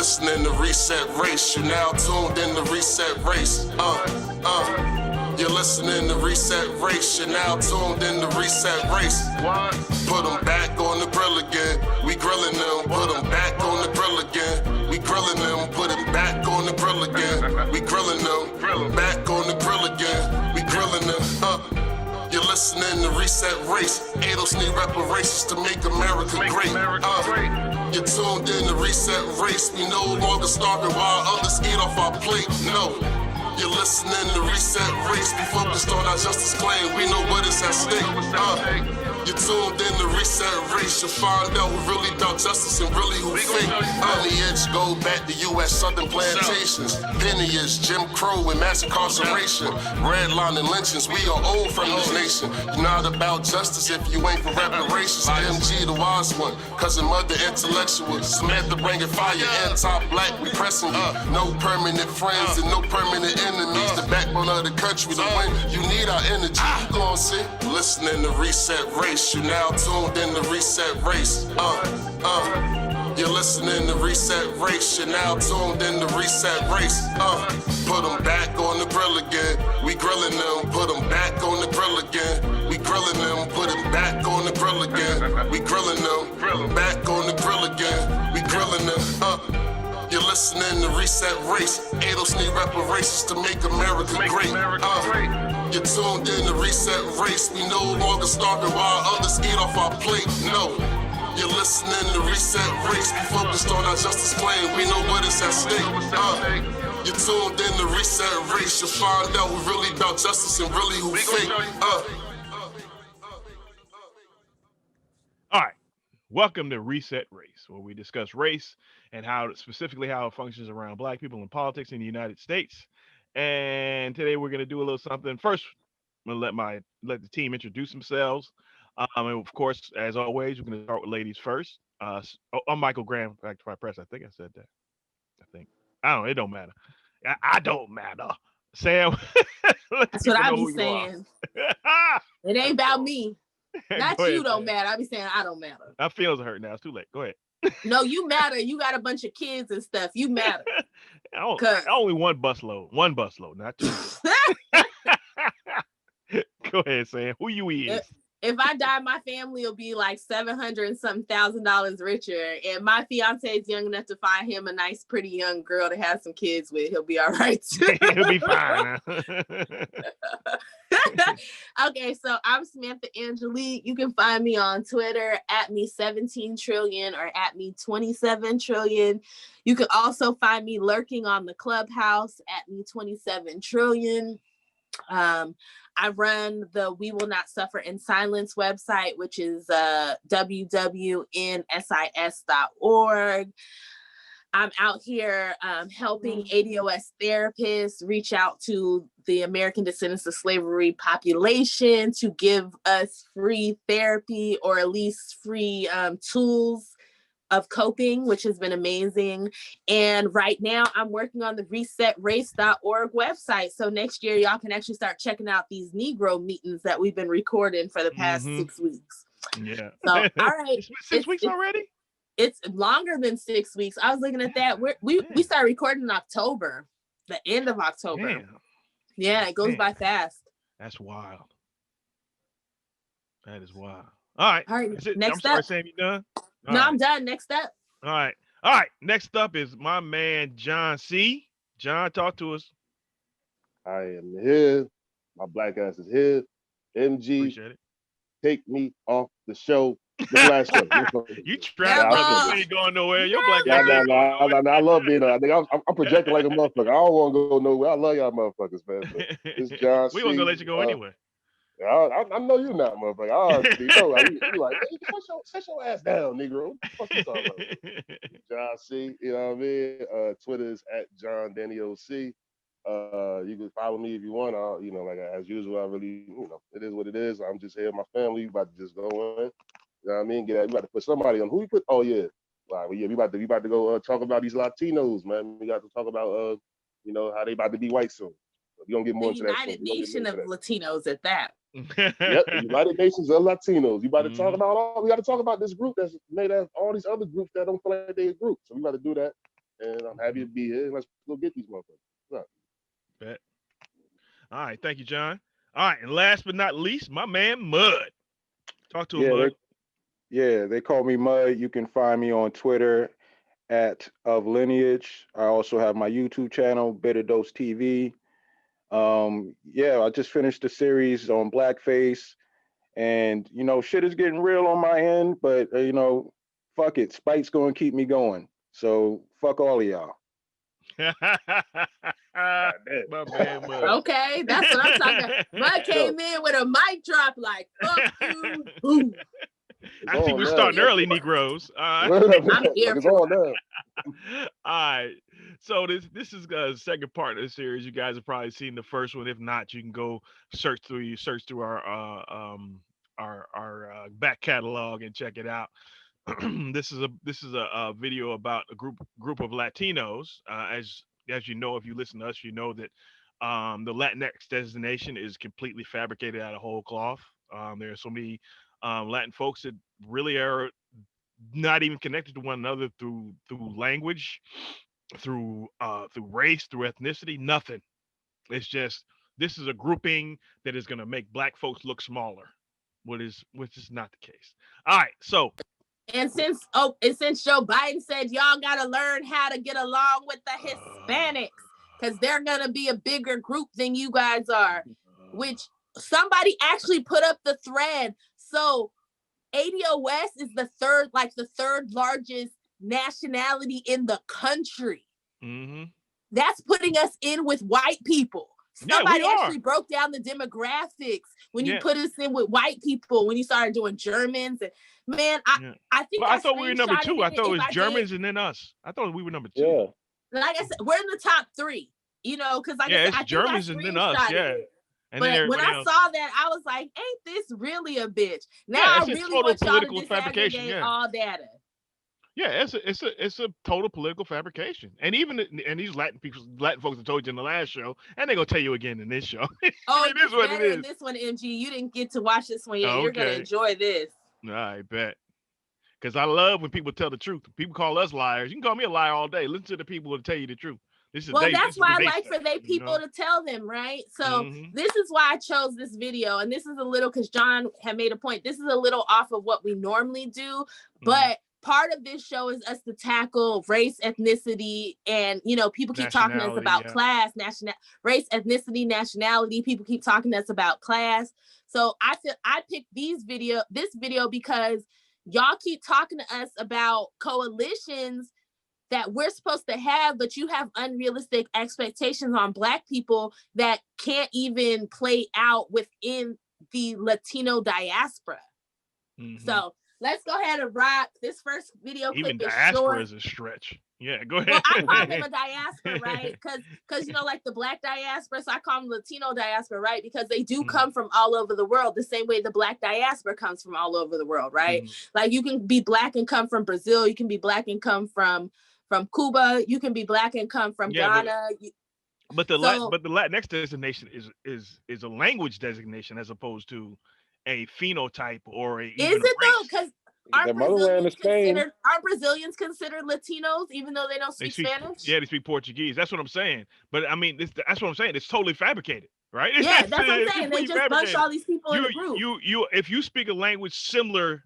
listening to Reset Race. You're now tuned in to Reset Race. You're listening to Reset Race. You're now tuned in to Reset Race. What? Put them back on the grill again. We grilling them. Put them back on the grill again. We grilling them. Put them back on the grill again. We grilling them. Back on the grill again. We grilling them. You're listening to Reset Race. ADOS need reparations to make America great. You're tuned in to Reset Race. We no longer starving while others eat off our plate. No. You're listening to Reset Race. We focused on our justice claim. We know what is at stake. You're tuned in to Reset Race. You'll find out who really about justice and really who fake. Lineage go back to U.S. Southern plantations. Lineage, Jim Crow and mass incarceration. Redline and lynchings. We are old from this nation. You're not about justice if you ain't for reparations. MG the wise one. Cousin mother intellectual. Samantha bringing fire. Anti-black we pressing you. No permanent friends and no permanent enemies. The backbone of the country. To win you need our energy. You gon' see. Listening to Reset Race. You're now tuned in to Reset Race. You're listening to Reset Race. You're now tuned in to Reset Race. Put them back on the grill again. We grilling them. Put them back on the grill again. We grilling them. Put them back on the grill again. We grilling them. Back on the grill again. We grilling them. You're listening to Reset Race. ADOS need reparations to make America great. You're tuned in to Reset Race. We no longer starving while others eat off our plate. No. You're listening to Reset Race. We focused on our justice claim. We know what is at stake. You're tuned in to Reset Race. You'll find out who really about justice and really who fake. All right. Welcome to Reset Race, where we discuss race and how specifically how it functions around Black people in politics in the United States. And today we're going to do a little something. First, I'm going to let the team introduce themselves. And of course, as always, we're going to start with ladies first. I'm Michael Graham, Back to my press. I think I said that. I don't know. It don't matter. I don't matter. Sam. That's what I be saying. It ain't about me. Not you don't matter. I be saying I don't matter. My feelings are hurt now. It's too late. Go ahead. No, you matter. You got a bunch of kids and stuff. You matter. Only one busload, not two. Go ahead, Sam. Who you is? If I die, my family will be like $700 and something thousand richer. And my fiance is young enough to find him a nice, pretty young girl to have some kids with. He'll be all right too. He'll be fine. Okay, so I'm Samantha Angelique. You can find me on Twitter at me 17 trillion or at me 27 trillion. You can also find me lurking on the Clubhouse at me 27 trillion. I run the We Will Not Suffer in Silence website, which is www.nsis.org. I'm out here helping ADOS therapists reach out to the American Descendants of Slavery population to give us free therapy or at least free tools of coping, which has been amazing. And right now I'm working on the resetrace.org website. So next year, y'all can actually start checking out these Negro meetings that we've been recording for the past 6 weeks. Yeah. So, all right. Six weeks already? It's longer than 6 weeks. I was looking at that. We started recording in October, the end of October. Damn. Yeah, it goes by fast. That's wild. That is wild. All right. Next I'm up. sorry, Sam, you done? I'm done. Next up. All right. Next up is my man, John C. John, talk to us. I am here. My black ass is here. MG, appreciate it. Take me off the show. The last show. You trapped, brother. You ain't going nowhere. Your black ass. I love being there. I think I'm projecting like a motherfucker. I don't want to go nowhere. I love y'all motherfuckers, man. It's John C. We weren't going to let you go anywhere. I know you not, motherfucker. I already know. You like, hey, sit your ass down, Negro. What the fuck you talking about? John C. You know what I mean? Twitter is at John Danny OC. You can follow me if you want. Like as usual, I really, it is what it is. I'm just here with my family. We about to just go in. You know what I mean? We about to put somebody on. Who we put? Oh yeah. Like, well, yeah, we about to go talk about these Latinos, man. We got to talk about how they about to be white soon. We're gonna get more into that. United Nation of Latinos at that. Yep, the United Nations of Latinos. You about to talk about we got to talk about this group that's made of all these other groups that don't feel like they're a group. So we got to do that. and I'm happy to be here. Let's go get these motherfuckers. What's up? Bet. All right, thank you, John. All right, and last but not least, my man Mud. Talk to him, Mud. They call me Mud. You can find me on Twitter at of Lineage. I also have my YouTube channel, Bitter Dose TV. I just finished the series on blackface, and shit is getting real on my end, but fuck it, Spike's gonna keep me going. So fuck all of y'all. My man Mud. Okay, that's what I'm talking about. Mud came in with a mic drop like, fuck you. Boom. I think we're starting early, Negroes. I'm here It's all done. All right. So this is the second part of the series. You guys have probably seen the first one. If not, you can go search through our back catalog and check it out. This is a video about a group of Latinos. As you know, if you listen to us, you know that the Latinx designation is completely fabricated out of whole cloth. There are so many Latin folks that really are not even connected to one another through language, through race, through ethnicity, nothing. It's just this is a grouping that is going to make black folks look smaller, which is not the case. All right, so. And since Joe Biden said y'all gotta learn how to get along with the Hispanics, because they're gonna be a bigger group than you guys are, which somebody actually put up the thread. So ADOS is the third largest nationality in the country. Mm-hmm. That's putting us in with white people. Somebody actually broke down the demographics when you put us in with white people, when you started doing Germans. And man, I think I thought we were number two. I thought it was Germans and then us. I thought we were number two. Yeah. Like I said, we're in the top three, because like I said, it's Germans and then us. Yeah. And but when I saw that, I was like, ain't this really a bitch? Now I really want y'all to disaggregate all data. Yeah, it's a total political fabrication, and these Latin folks have told you in the last show, and they're gonna tell you again in this show. Oh, it is what it is. In this one, MG, you didn't get to watch this one yet. Okay. You're gonna enjoy this. I bet, because I love when people tell the truth. People call us liars. You can call me a liar all day. Listen to the people who tell you the truth. That's why I like for they people to tell them, right? So this is why I chose this video, and this is a little because John had made a point. This is a little off of what we normally do, but. Part of this show is us to tackle race, ethnicity, and people keep talking to us about class, race, ethnicity, nationality. People keep talking to us about class. So I picked this video because y'all keep talking to us about coalitions that we're supposed to have, but you have unrealistic expectations on Black people that can't even play out within the Latino diaspora. So let's go ahead and rock this first video clip. Even diaspora is a stretch. Yeah, go ahead. Well, I call them a diaspora, right? Because like the Black diaspora, so I call them Latino diaspora, right? Because they do come from all over the world, the same way the Black diaspora comes from all over the world, right? Like you can be Black and come from Brazil, you can be Black and come from Cuba, you can be Black and come from Ghana. But the Latinx designation is a language designation as opposed to a phenotype or a. Is it though? Because aren't Brazilians considered Latinos even though they don't speak Spanish? Yeah, they speak Portuguese. That's what I'm saying. But I mean, that's what I'm saying. It's totally fabricated, right? Yeah, that's what I'm saying. They just bunch all these people in a group. If you speak a language similar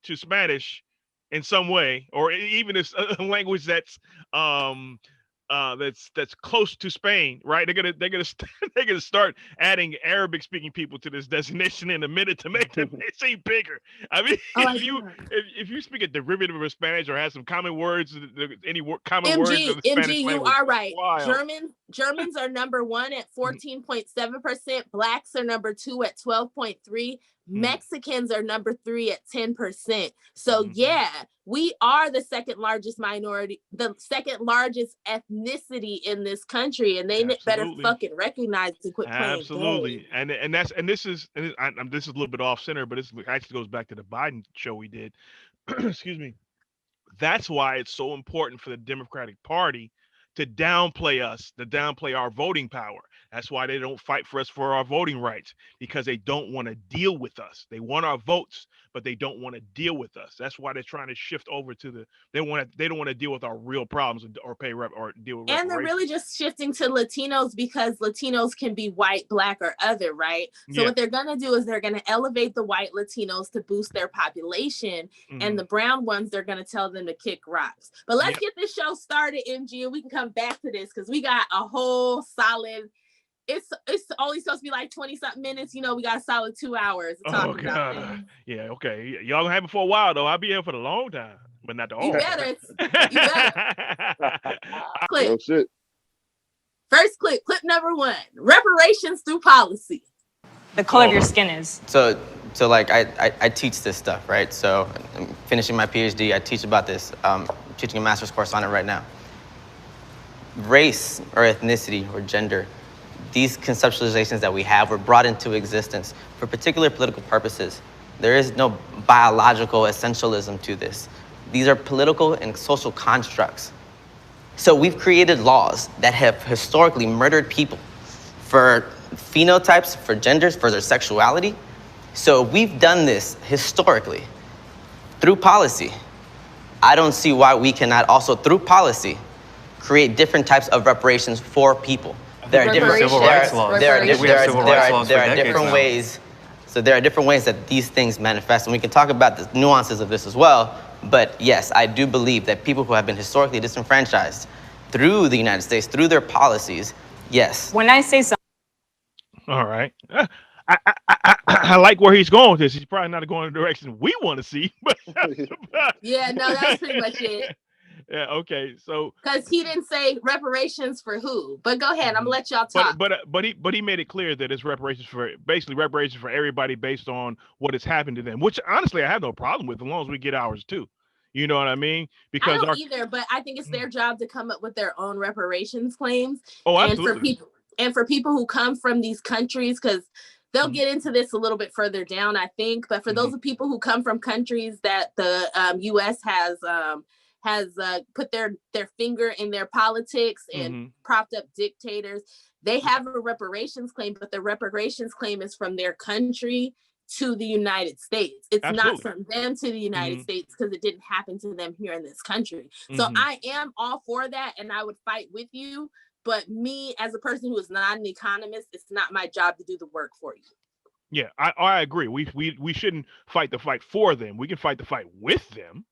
to Spanish in some way, or even a language that's close to Spain, right? They're gonna start adding Arabic speaking people to this designation in a minute to make them seem bigger. I mean, if you speak a derivative of Spanish or have some common words, common words of the Spanish language, you are right. Germans are number 1 at 14.7%. Blacks are number 2 at 12.3%. Mexicans are number 3 at 10%. So we are the second largest minority, the second largest ethnicity in this country, and they better fucking recognize to quit playing. Absolutely, and this is a little bit off center, but this actually goes back to the Biden show we did. Excuse me. That's why it's so important for the Democratic Party to downplay us, to downplay our voting power. That's why they don't fight for us for our voting rights, because they don't want to deal with us. They want our votes, but they don't want to deal with us. That's why they're trying to shift over to they don't want to deal with our real problems or or deal with And they're reparations. really just shifting to Latinos because Latinos can be white, black, or other, right? So Yeah. what they're going to do is they're going to elevate the white Latinos to boost their population, and the brown ones, they're going to tell them to kick rocks. But let's get this show started, MG, and we can come back to this because we got a whole solid, it's only supposed to be like 20-something minutes. You know, we got a solid 2 hours to talk about this. Yeah, okay. Y'all gonna have it for a while, though. I'll be here for the long time, but not the whole. You better. You better. Clip. Oh, shit. First clip number 1, reparations through policy. The color of your skin is. So like I teach this stuff, right? So I'm finishing my PhD. I teach about this. I'm teaching a master's course on it right now. Race or ethnicity or gender, these conceptualizations that we have were brought into existence for particular political purposes. There is no biological essentialism to this. These are political and social constructs. So we've created laws that have historically murdered people for phenotypes, for genders, for their sexuality. So we've done this historically through policy. I don't see why we cannot also, through policy, create different types of reparations for people. There are different Civil rights laws. There are We have civil rights laws for decades different now. ways. So there are different ways that these things manifest, and we can talk about the nuances of this as well. But yes, I do believe that people who have been historically disenfranchised through the United States, through their policies, yes. When I say something, All right. I like where he's going with this. He's probably not going in the direction we want to see, but Yeah, no, that's pretty much it. Yeah, okay. So Because he didn't say reparations for who. But go ahead, I'm gonna let y'all talk. but he made it clear that it's reparations for everybody based on what has happened to them, which honestly I have no problem with as long as we get ours too. You know what I mean? I don't either, but I think it's their job to come up with their own reparations claims. Oh, and absolutely. for people who come from these countries, because they'll get into this a little bit further down, I think. But for those of people who come from countries that the U.S. has put their finger in their politics and propped up dictators, they have a reparations claim, but the reparations claim is from their country to the United States. It's not from them to the United States because it didn't happen to them here in this country. So I am all for that, and I would fight with you. But me, as a person who is not an economist, it's not my job to do the work for you. Yeah, I agree. We shouldn't fight the fight for them. We can fight the fight with them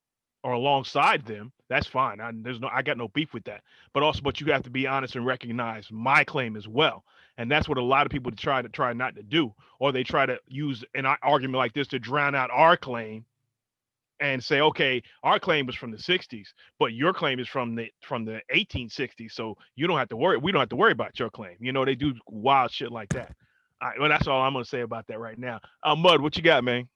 or alongside them. That's fine. I got no beef with that. But you have to be honest and recognize my claim as well. And that's what a lot of people try not to do, or they try to use an argument like this to drown out our claim and say, okay, our claim was from the 60s, but your claim is from the 1860s. So you don't have to worry. We don't have to worry about your claim. You know, they do wild shit like that. All right, well, that's all I'm gonna say about that right now. Mud, what you got, man?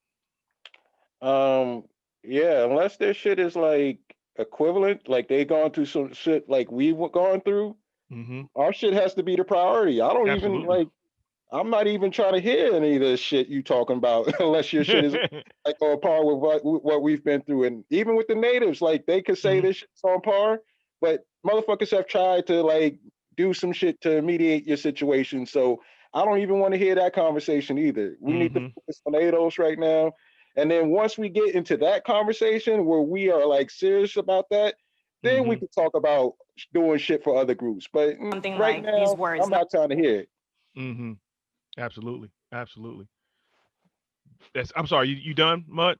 Yeah, unless their shit is like equivalent, like they gone through some shit like we were going through, our shit has to be the priority. I don't even like. I'm not even trying to hear any of this shit you talking about unless your shit is like on par with what we've been through. And even with the natives, like they could say this shit's on par, but motherfuckers have tried to like do some shit to mediate your situation. So I don't even want to hear that conversation either. We need to focus on ADOS right now. And then once we get into that conversation where we are like serious about that, then we can talk about doing shit for other groups. But something right like now, these words. I'm not trying to hear it. Absolutely. I'm sorry, you done, Mud?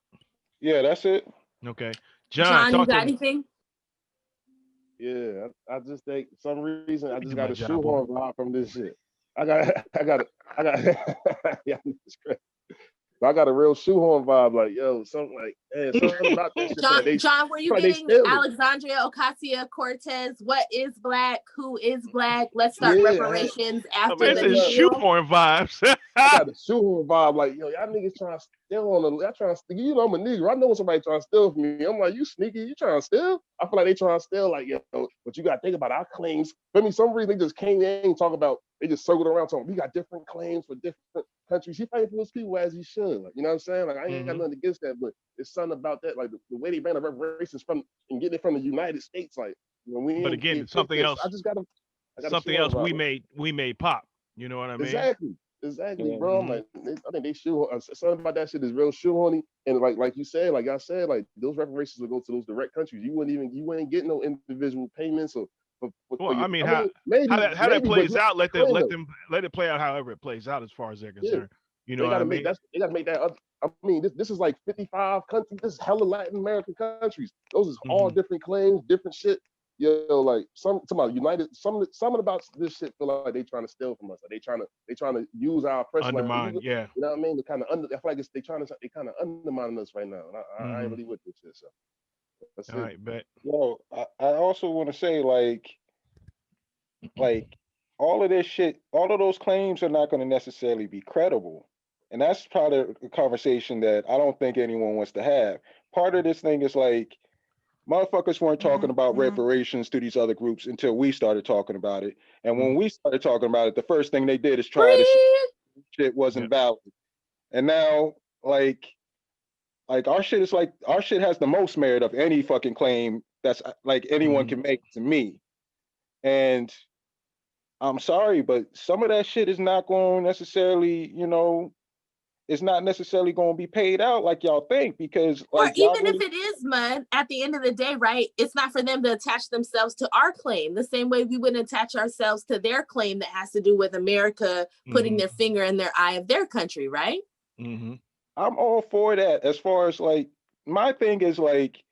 Yeah, that's it. Okay. John, you got anything? Yeah, I just think for some reason I just do got my a job, shoehorn vibe from this shit. I got yeah, it's great. I got a real shoehorn vibe, like something about that shit. John, were you like getting Alexandria Ocasio-Cortez? What is black? Who is black? Let's start reparations after the shoehorn vibes. I got a shoehorn vibe, like y'all niggas trying to steal y'all trying to steal. You know I'm a nigga. I know when somebody trying to steal from me. I'm like, you sneaky, you trying to steal? I feel like they trying to steal, like but you gotta think about our claims. For me, some reason they just came in and talk about. They just circled around talking. We got different claims for different countries. He fighting for those people as he should. Like, you know what I'm saying? Like I ain't got nothing against that, but it's something about that. Like the way they ran the reparations from and getting it from the United States. Like when we But ain't again, get it's something this, else. I gotta Something chill else about we made pop. You know what I mean? Exactly, bro. I'm Mhm. like, I think they shoe something about that shit is real shoehorny. And like you said, like I said, like those reparations will go to those direct countries. You wouldn't get no individual payments or Well, for I your. mean, I mean, how that but plays here's out, the thing, though. let it play out however it plays out as far as they're Yeah, concerned. You know what I mean? they gotta make that. I mean, this is like 55 countries. This is hella Latin American countries. Those is all Mhm. different claims, different shit. Like some about United, some about this shit feel like they trying to steal from us. Like they trying to use our oppression. Like, Undermine, yeah. you know what I mean? They kind of I feel like they kind of undermining us right now. And I ain't Mhm. really with this shit. So that's All it. right, bet. Yo, I also want to say like all of this shit, all of those claims are not going to necessarily be credible. And that's part of the conversation that I don't think anyone wants to have. Part of this thing is like motherfuckers weren't talking about reparations to these other groups until we started talking about it. And when we started talking about it, the first thing they did is try to say shit wasn't Yep. valid. And now like our shit is like our shit has the most merit of any fucking claim that's like anyone can make to me. And I'm sorry, but some of that shit is not going to necessarily, it's not necessarily going to be paid out like y'all think because Or like y'all even if really, it is, Mud, at the end of the day, right? It's not for them to attach themselves to our claim the same way we wouldn't attach ourselves to their claim that has to do with America putting their finger in their eye of their country, right? Mm-hmm. I'm all for that. As far as like my thing is like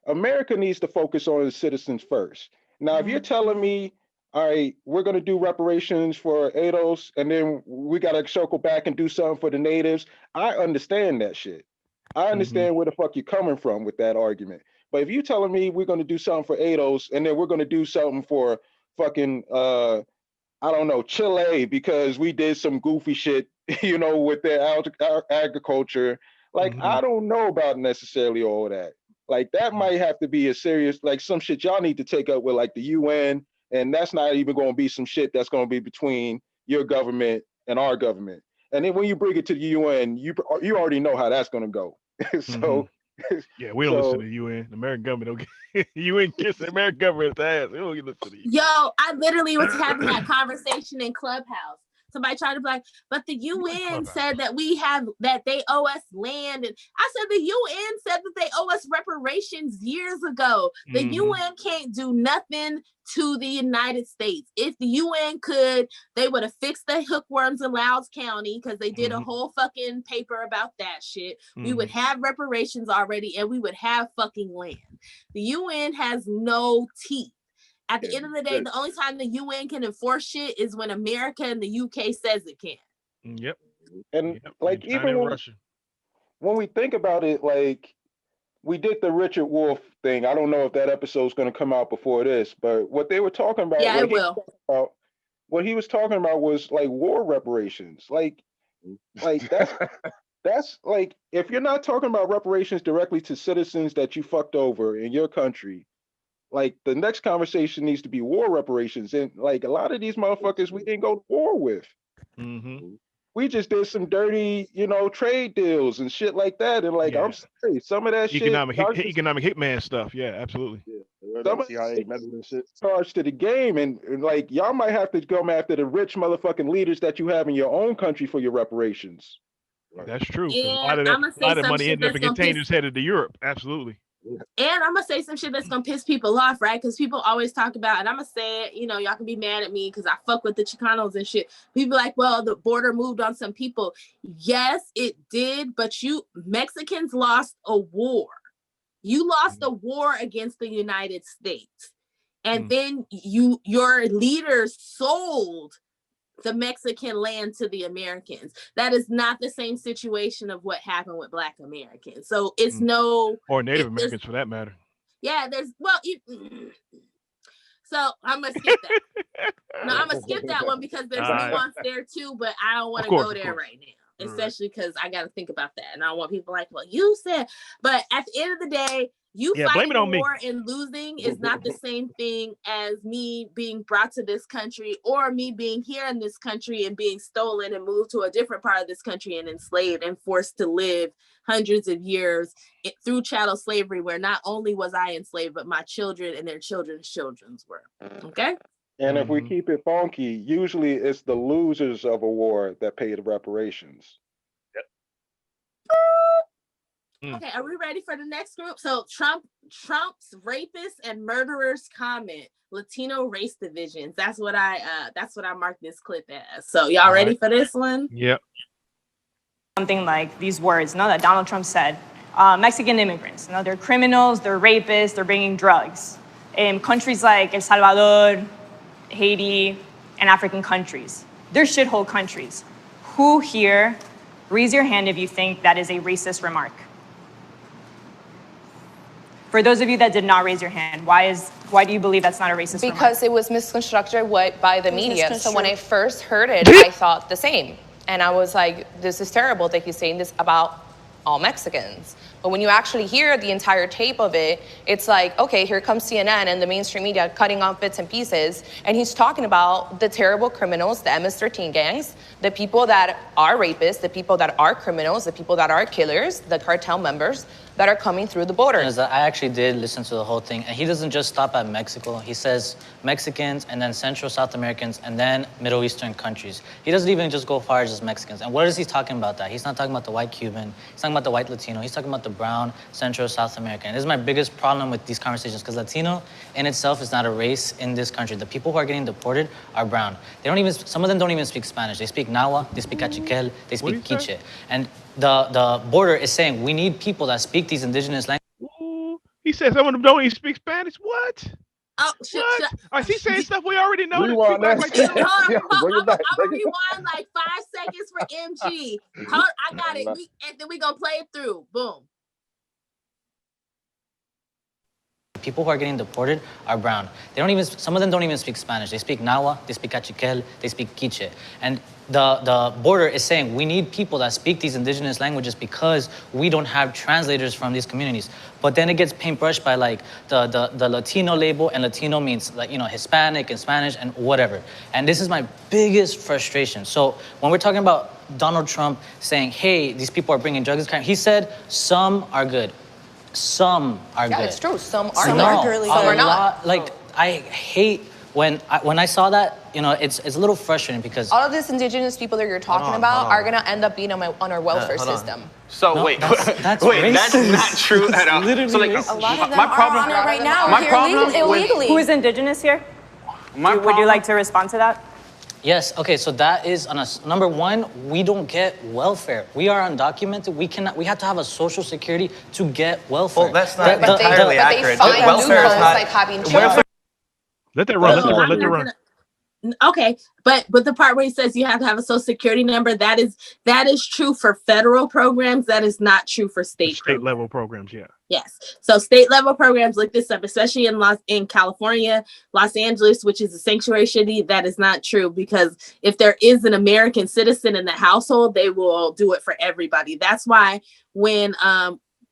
America needs to focus on its citizens first. Now, if you're telling me, all right, we're going to do reparations for ADOS and then we got to circle back and do something for the natives, I understand that shit. I understand where the fuck you're coming from with that argument. But if you're telling me we're going to do something for ADOS and then we're going to do something for fucking, I don't know, Chile because we did some goofy shit, with their agriculture, like, I don't know about necessarily all that. Like that might have to be a serious, like some shit y'all need to take up with like the UN, and that's not even going to be some shit that's going to be between your government and our government. And then when you bring it to the UN, you already know how that's going to go. So, Yeah, we don't listen to the UN. The American government don't get UN kiss the American government's ass. We don't listen to the UN. Yo, I literally was having that conversation in Clubhouse. Somebody tried to be like, but the UN said that they owe us land. And I said, the UN said that they owe us reparations years ago. The UN can't do nothing to the United States. If the UN could, they would have fixed the hookworms in Louds County because they did a whole fucking paper about that shit. We would have reparations already and we would have fucking land. The UN has no teeth. At the end of the day, the only time the UN can enforce shit is when America and the UK says it can. Yep. And like and China even and Russia. when we think about it, like we did the Richard Wolff thing. I don't know if that episode is going to come out before this, but what they were talking about, yeah, it will. What he was talking about was like war reparations. Like that's like if you're not talking about reparations directly to citizens that you fucked over in your country, like the next conversation needs to be war reparations. And like a lot of these motherfuckers we didn't go to war with. We just did some dirty, trade deals and shit like that. And like, I'm sorry, some of that economic shit, hitman stuff. Yeah, absolutely. Some of CIA meddling shit charged to the game, and like y'all might have to come after the rich motherfucking leaders that you have in your own country for your reparations. That's true. And a lot of money ended up in containers headed to Europe. Absolutely. And I'm gonna say some shit that's gonna piss people off, right? Because people always talk about, and I'm gonna say it, y'all can be mad at me because I fuck with the Chicanos and shit. People like, well, the border moved on some people. Yes, it did, but Mexicans lost a war. You lost a war against the United States. And then your leaders sold the Mexican land to the Americans. That is not the same situation of what happened with Black Americans. So it's or Native Americans for that matter. Yeah, so I'm gonna skip that. No, I'm gonna skip that one because there's nuance there too, but I don't want to go there right now, especially because I got to think about that, and I don't want people like, well, you said. But at the end of the day, You Yeah, blame fighting it a on me. war and losing is not the same thing as me being brought to this country, or me being here in this country and being stolen and moved to a different part of this country and enslaved and forced to live hundreds of years through chattel slavery, where not only was I enslaved, but my children and their children's children were. Okay. And if we Mhm. keep it funky, usually it's the losers of a war that pay the reparations. Okay, are we ready for the next group? So Trump's rapists and murderers comment. Latino race divisions. That's what I marked this clip as. So y'all ready for this one? Yep. Something like these words, that Donald Trump said. Mexican immigrants, they're criminals, they're rapists, they're bringing drugs. In countries like El Salvador, Haiti, and African countries, they're shithole countries. Who here, raise your hand if you think that is a racist remark. For those of you that did not raise your hand, why do you believe that's not a racist remark? Because it was misconstructed by the media. So when I first heard it, I thought the same. And I was like, this is terrible that he's saying this about all Mexicans. But when you actually hear the entire tape of it, it's like, okay, here comes CNN and the mainstream media cutting off bits and pieces. And he's talking about the terrible criminals, the MS-13 gangs, the people that are rapists, the people that are criminals, the people that are killers, the cartel members that are coming through the border. I actually did listen to the whole thing, and he doesn't just stop at Mexico. He says Mexicans, and then Central South Americans, and then Middle Eastern countries. He doesn't even just go far as just Mexicans. And what is he talking about that? He's not talking about the white Cuban. He's talking about the white Latino. He's talking about the brown Central South American. And this is my biggest problem with these conversations, because Latino in itself is not a race in this country. The people who are getting deported are brown. Some of them don't even speak Spanish. They speak Nahua, they speak Cachiquel, they speak Quiche. And the border is saying we need people that speak these indigenous languages. Ooh, he said some of them don't even speak Spanish. What? Oh, What? Is he saying stuff we already know? Rewind that. Like Hold on, Yeah, bring it back, I'm bring gonna it rewind like 5 seconds for MG. Hold, I got it. And then we gonna play it through. Boom. People who are getting deported are brown. Some of them don't even speak Spanish. They speak Nahua, they speak Cachiquel, they speak Quiche. And the border is saying we need people that speak these indigenous languages because we don't have translators from these communities. But then it gets paintbrushed by like the Latino label, and Latino means like, Hispanic and Spanish and whatever. And this is my biggest frustration. So when we're talking about Donald Trump saying, hey, these people are bringing drugs, he said some are good. Some are good. Yeah, it's true. Some are Some not. are Some are not. Like, I hate when I saw that, it's a little frustrating because all of these indigenous people that you're talking about are gonna end up being on our welfare system. So No, wait, that's wait, racist. that's not true at all. Literally So like, racist. A lot of them my are problem on it right now. my Here problem with- illegally. Who is indigenous here? Would you like to respond to that? Yes, okay, so that is on us. Number one, we don't get welfare. We are undocumented. We have to have a social security to get welfare. Well, that's not But they entirely accurate. find Welfare is loopholes not. like having children. Let that run. So Let I'm that not run. Okay, but the part where he says you have to have a social security number, that is true for federal programs. That is not true for state Level programs. Yeah. Yes. So state level programs, look this up, especially in California, Los Angeles, which is a sanctuary city. That is not true, because if there is an American citizen in the household, they will do it for everybody. That's why when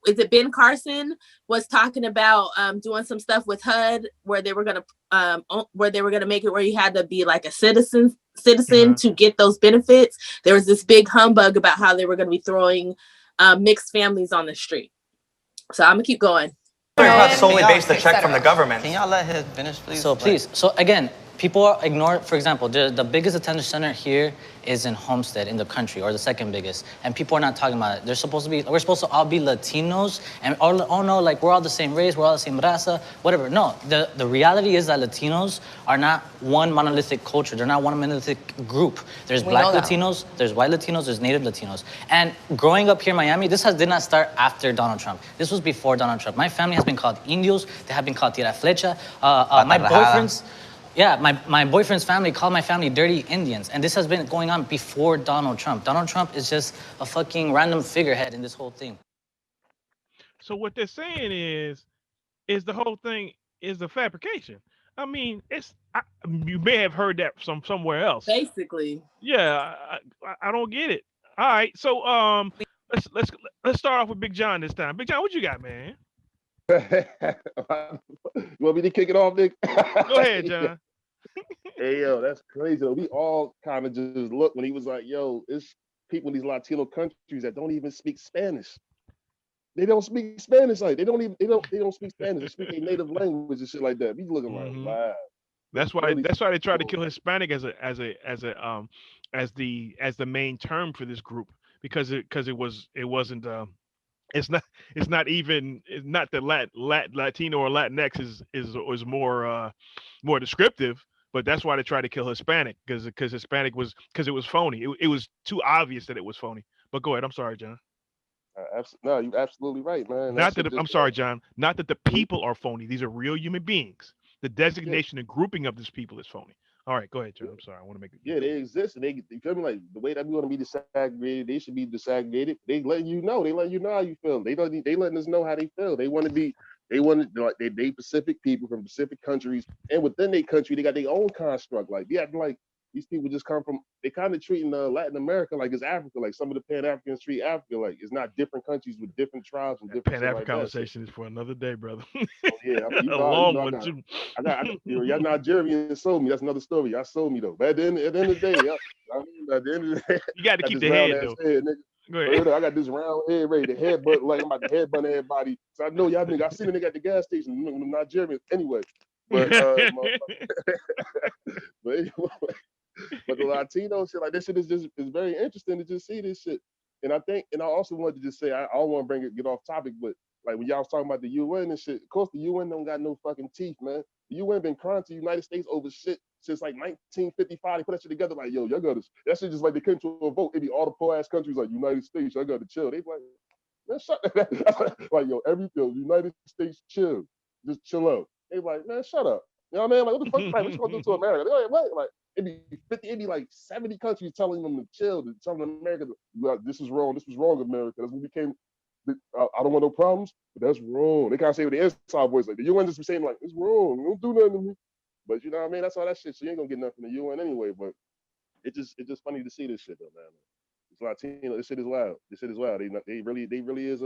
is it Ben Carson was talking about doing some stuff with HUD where they were gonna make it where you had to be like a citizen to get those benefits. There was this big humbug about how they were going to be throwing mixed families on the street. So I'm gonna keep going. You're not solely based the check from the government. Can y'all let him finish, please? So please, so again, people ignore, for example, the biggest attention center here is in Homestead in the country, or the second biggest, and people are not talking about it. We're supposed to all be Latinos, and oh no, like we're all the same race, we're all the same raza, whatever. No, the reality is that Latinos are not one monolithic culture. They're not one monolithic group. There's black Latinos, there's white Latinos, there's native Latinos. And growing up here in Miami, this did not start after Donald Trump. This was before Donald Trump. My family has been called Indios. They have been called Tierra Flecha. My boyfriend's family called my family Dirty Indians, and this has been going on before Donald Trump. Donald Trump is just a fucking random figurehead in this whole thing. So what they're saying is the whole thing is a fabrication. I mean, you may have heard that from somewhere else. Basically. Yeah, I don't get it. All right, so let's start off with Big John this time. Big John, what you got, man? You want me to kick it off, Nick? Go ahead, John. Hey, yo, that's crazy. We all kind of just looked when he was like, yo, it's people in these Latino countries that don't even speak Spanish. They don't speak Spanish. Like they don't speak Spanish. They speak a native language and shit like that. We looking like, wow. That's why really they tried to cool. kill Hispanic as the main term for this group because it wasn't it's not even it's not the Latino or Latinx is more descriptive, but that's why they tried to kill Hispanic because Hispanic was because it was phony. It was too obvious that it was phony. But go ahead. I'm sorry, John. No, you're absolutely right, man. Not that just I'm sorry, John. Not that the people are phony. These are real human beings. The designation and grouping of these people is phony. All right, go ahead, John. I'm sorry. I want to make it. Yeah, they exist. And they feel me like the way that we want to be disaggregated, they should be disaggregated. They letting you know. They letting you know how you feel. They letting us know how they feel. They want to be. They want to like they Pacific people from Pacific countries, and within their country, they got their own construct. Like they acting like these people just come from. They kind of treating Latin America like it's Africa. Like some of the Pan Africans treat Africa like it's not different countries with different tribes and different. Pan African like conversation is for another day, brother. Oh, yeah, I mean, a long one too. I got y'all Nigerians sold me. That's another story. Y'all sold me though. But at the end of the day, at the end of the day, you got to keep the head though. Head, Go ahead. I got this round head ready to headbutt like I'm about to headbutt everybody. So I know y'all niggas. I seen a nigga at the gas station. The Nigerians anyway. But but anyway, but the Latino shit like this shit is very interesting to just see this shit. And I also wanted to just say I don't want to get off topic, but like when y'all was talking about the UN and shit, of course the UN don't got no fucking teeth, man. The UN been crying to the United States over shit since like 1955. They put that shit together like, yo, y'all got to. That shit just like they came to a vote. It be all the poor ass countries like United States, y'all got to chill. They be like, man, shut that. Like, yo, United States chill, just chill out. They be like, man, shut up. You know what I mean? Like, what the fuck? Like, what you gonna do to America? They're like, what? Like, it'd be 50, it'd be like 70 countries telling them to chill, telling America, this is wrong. This was wrong, America. That's when we came. I don't want no problems, but that's wrong. They kind of say with the inside voice, like the UN just be saying like, it's wrong. Don't do nothing to me. But you know what I mean? That's all that shit. So you ain't gonna get nothing from the UN anyway. But it's just funny to see this shit though, man. It's Latino. This shit is wild. This shit is wild. They really is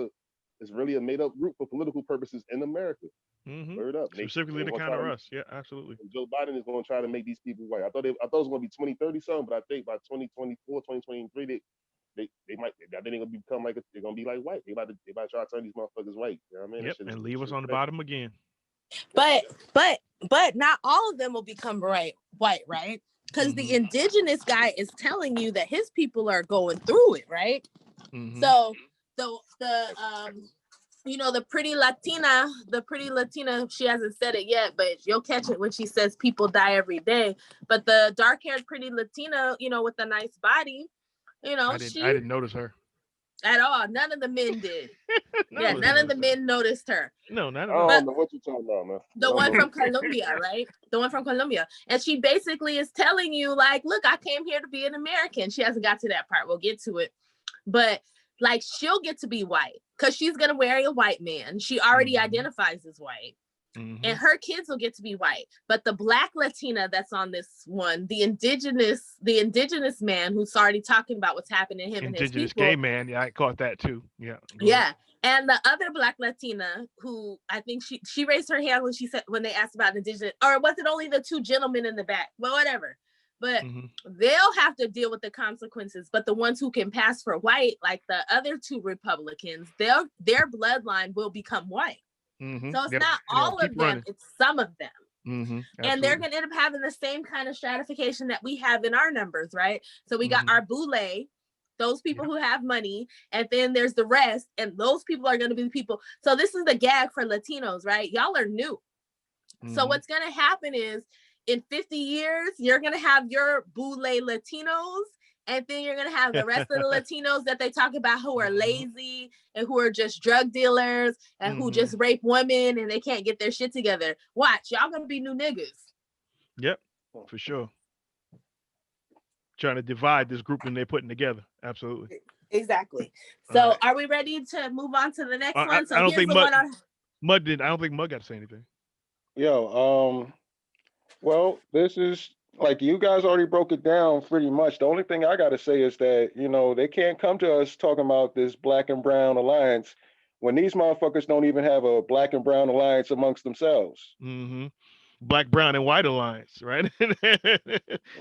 it's really a made up group for political purposes in America. Word up. Specifically to counter us. Yeah, absolutely. Joe Biden is going to try to make these people white. I thought it was going to be 2030 something, but I think by 2024, 2023, they might. I think they're gonna become like they're gonna be like white. They about to try to turn these motherfuckers white. You know what I mean? Yep, and leave us on the bottom again. But not all of them will become white, right? Because the indigenous guy is telling you that his people are going through it, right? So the pretty Latina, she hasn't said it yet, but you'll catch it when she says people die every day. But the dark-haired pretty Latina, with a nice body, I didn't notice her at all. None of the men did. None of the men noticed her. No, not at all. I don't know what you're talking about, man. The one from Colombia, right? The one from Colombia. And she basically is telling you, like, look, I came here to be an American. She hasn't got to that part. We'll get to it. But like, she'll get to be white because she's going to marry a white man. She already identifies as white. And her kids will get to be white. But the Black Latina that's on this one, the indigenous man who's already talking about what's happening to him and his people. Indigenous gay man. Yeah, I caught that too. Yeah. Yeah. And the other Black Latina who I think she raised her hand when they asked about indigenous, or was it only the two gentlemen in the back? Well, whatever. But they'll have to deal with the consequences. But the ones who can pass for white, like the other two Republicans, their bloodline will become white. So it's not all of them, it's some of them. And they're going to end up having the same kind of stratification that we have in our numbers, right? So we got our boule, those people who have money, and then there's the rest, and those people are going to be the people. So this is the gag for Latinos, right? Y'all are new. So what's going to happen is in 50 years, you're going to have your boule Latinos, and then you're going to have the rest of the Latinos that they talk about who are lazy and who are just drug dealers and who just rape women and they can't get their shit together. Watch, y'all going to be new niggas. Yep, for sure. Trying to divide this group and they're putting together. Absolutely. Exactly. So are we ready to move on to the next one? So I don't think Mud did. I don't think Mud got to say anything. Yo, well, this is like you guys already broke it down pretty much. The only thing I got to say is that, they can't come to us talking about this Black and Brown alliance when these motherfuckers don't even have a black and brown alliance amongst themselves. Mm-hmm. Black, brown, and white alliance, right? There's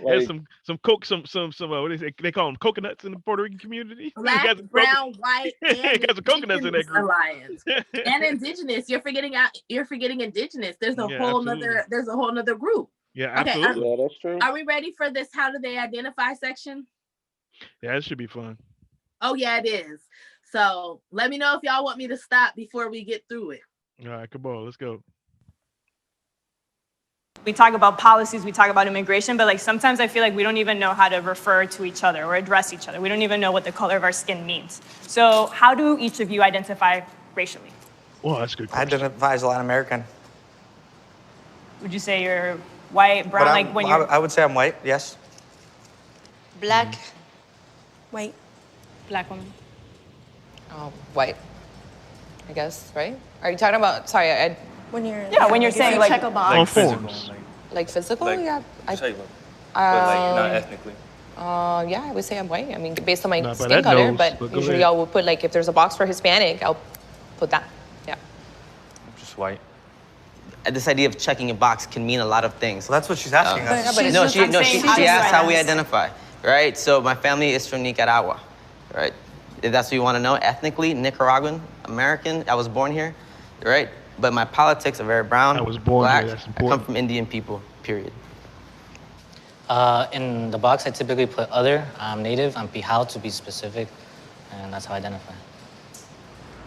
Like, some coke, some what is it? They call them coconuts in the Puerto Rican community. Black, brown, white, and Got some coconuts in that indigenous group. alliance. And indigenous. You're forgetting indigenous. There's a Yeah, whole absolutely. nother group. Yeah, Okay, absolutely. yeah, that's true. are we ready for this how do they identify section? Yeah, it should be fun. Oh yeah, it is. So let me know if y'all want me to stop before we get through it. All right, come on, let's go. We talk about policies, we talk about immigration, but like sometimes I feel like we don't even know how to refer to each other or address each other. We don't even know what the color of our skin means. So how do each of you identify racially? Well, that's a good I question. identify as Latin American. Would you say you're white, brown, But like when you're I would say I'm white, yes. Black, white. black woman? Oh, white, I guess, right? Are you talking about, sorry, When you're When you're saying like check a box. On physical, forms. like physical? like Yeah. cellular, but like not ethnically. Yeah, I would say I'm white. I mean, based on my Not by skin that color, nose, but but go usually ahead. I will put like, if there's a box for Hispanic, I'll put that. Yeah. I'm just white. This idea of checking a box can mean a lot of things. Well, that's what she's asking us. But No, it's she I'm saying how she do you asked how we identify? identify, right? So my family is from Nicaragua, right? If that's what you want to know, ethnically Nicaraguan American. I was born here, right? But my politics are very brown. I was born black. here, that's I come important. from Indian people. Period. In the box, I typically put other. I'm native. I'm Pijao to be specific, and that's how I identify.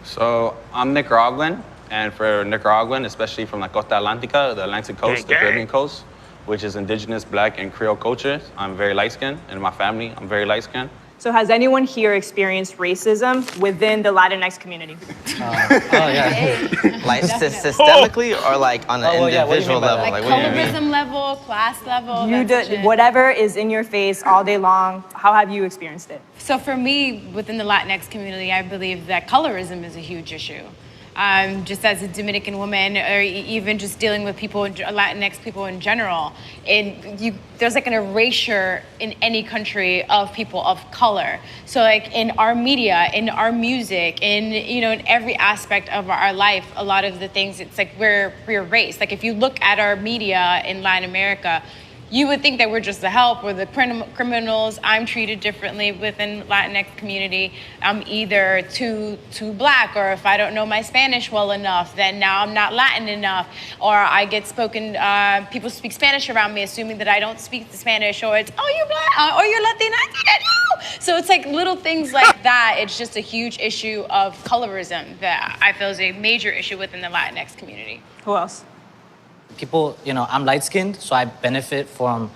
So I'm Nicaraguan, and for Nicaraguan, especially from la Costa Atlantica, the Atlantic coast, the Caribbean coast, which is indigenous, black, and Creole culture, I'm very light-skinned. In my family, I'm very light-skinned. So has anyone here experienced racism within the Latinx community? Like systemically or like on an Oh, well, yeah, what do you individual mean by level? that? Like what do you mean? colorism level, class level. You that's do, legit. whatever is in your face all day long, how have you experienced it? So for me, within the Latinx community, I believe that colorism is a huge issue. Just as a Dominican woman, or even just dealing with people, Latinx people in general, there's like an erasure in any country of people of color. So like in our media, in our music, in every aspect of our life, a lot of the things, it's like we're erased. Like if you look at our media in Latin America, you would think that we're just the help, we're the criminals. I'm treated differently within Latinx community. I'm either too black, or if I don't know my Spanish well enough, then now I'm not Latin enough. Or I get people speak Spanish around me, assuming that I don't speak the Spanish, or it's, oh, you're black, or you're Latina, I didn't know. So it's like little things like that. It's just a huge issue of colorism that I feel is a major issue within the Latinx community. Who else? People, I'm light-skinned, so I benefit from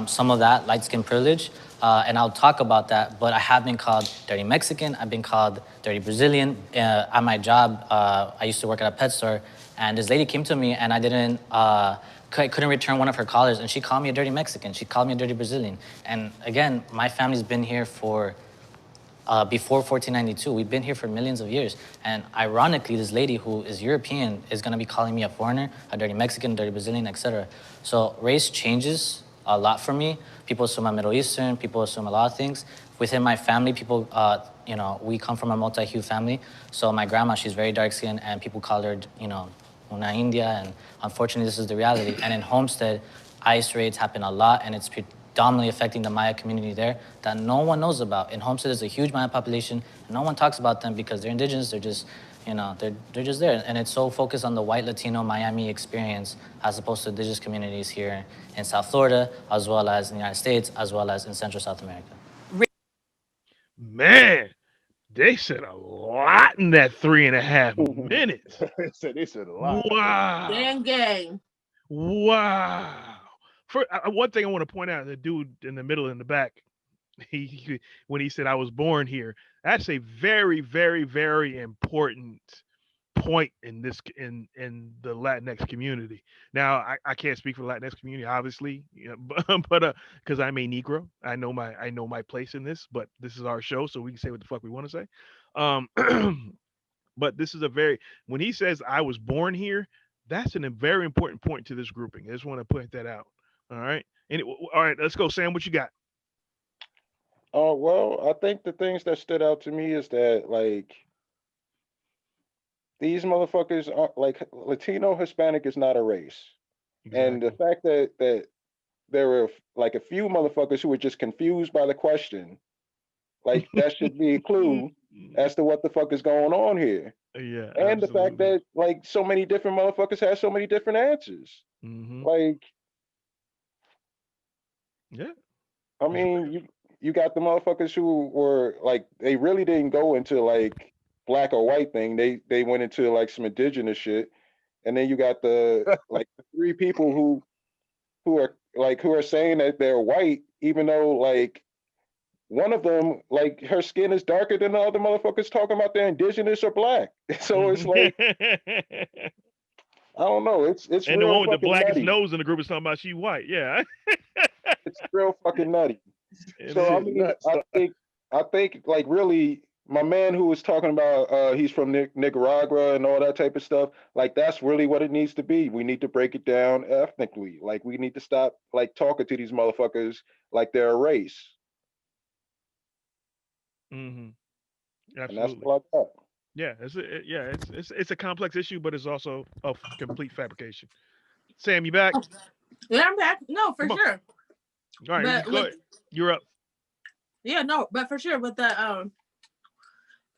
some of that light-skin privilege, and I'll talk about that, but I have been called dirty Mexican, I've been called dirty Brazilian. At my job, I used to work at a pet store, and this lady came to me, and I couldn't return one of her collars, and she called me a dirty Mexican, she called me a dirty Brazilian. And again, my family's been here for before 1492. We've been here for millions of years. And ironically, this lady who is European is gonna be calling me a foreigner, a dirty Mexican, dirty Brazilian, etc. So race changes a lot for me. People assume I'm Middle Eastern, people assume a lot of things. Within my family, people, we come from a multi-hue family. So my grandma, she's very dark-skinned, and people call her, una India, and unfortunately, this is the reality. And in Homestead, ICE raids happen a lot, and it's predominantly affecting the Maya community there that no one knows about. In Homestead, there's a huge Maya population, and no one talks about them because they're indigenous, they're just, they're just there. And it's so focused on the white Latino Miami experience as opposed to indigenous communities here in South Florida, as well as in the United States, as well as in Central South America. Man, they said a lot in that 3.5 minutes. They said a lot. Wow. Gang. Wow. One thing I want to point out, the dude in the middle in the back, he when he said I was born here, that's a very, very, very important point in this in the Latinx community. Now, I can't speak for the Latinx community, obviously, but because I'm a Negro, I know my place in this. But this is our show, so we can say what the fuck we want to say. But this is when he says I was born here, that's a very important point to this grouping. I just want to point that out. All right. All right, let's go, Sam. What you got? Well, I think the things that stood out to me is that, like, these motherfuckers are like Latino Hispanic is not a race. And the fact that there were like a few motherfuckers who were just confused by the question, like that should be a clue as to what the fuck is going on here. Yeah. And the fact that like so many different motherfuckers have so many different answers. Like, yeah. I mean, you got the motherfuckers who were like they really didn't go into like black or white thing. They went into like some indigenous shit. And then you got the like 3 people who are saying that they're white, even though like one of them, like her skin is darker than the other motherfuckers talking about they're indigenous or black. So it's like I don't know. It's and real the one with the fucking blackest nutty. nose in the group is talking about she white. Yeah. It's real fucking nutty. So I mean, I think like really my man who was talking about he's from Nicaragua and all that type of stuff, like that's really what it needs to be. We need to break it down ethnically. Like we need to stop like talking to these motherfuckers like they're a race. Absolutely. And that's what I got. Yeah, it's a complex issue, but it's also a complete fabrication. Sam, you back? Yeah, I'm back. No, for sure. All right, go ahead. You're up. Yeah, no, but for sure. But the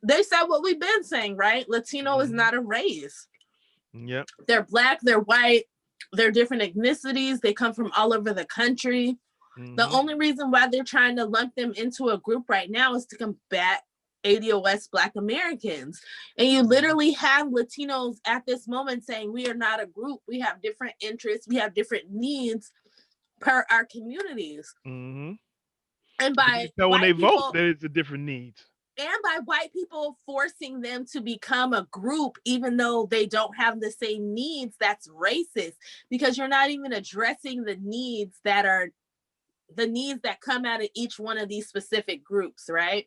they said what we've been saying, right? Latino is not a race. Yep. They're black, they're white, they're different ethnicities, they come from all over the country. The only reason why they're trying to lump them into a group right now is to combat ADOS Black Americans. And you literally have Latinos at this moment saying we are not a group, we have different interests, we have different needs per our communities. And by when they vote, there's a different needs. And by white people forcing them to become a group, even though they don't have the same needs, that's racist, because you're not even addressing the needs that come out of each one of these specific groups, right?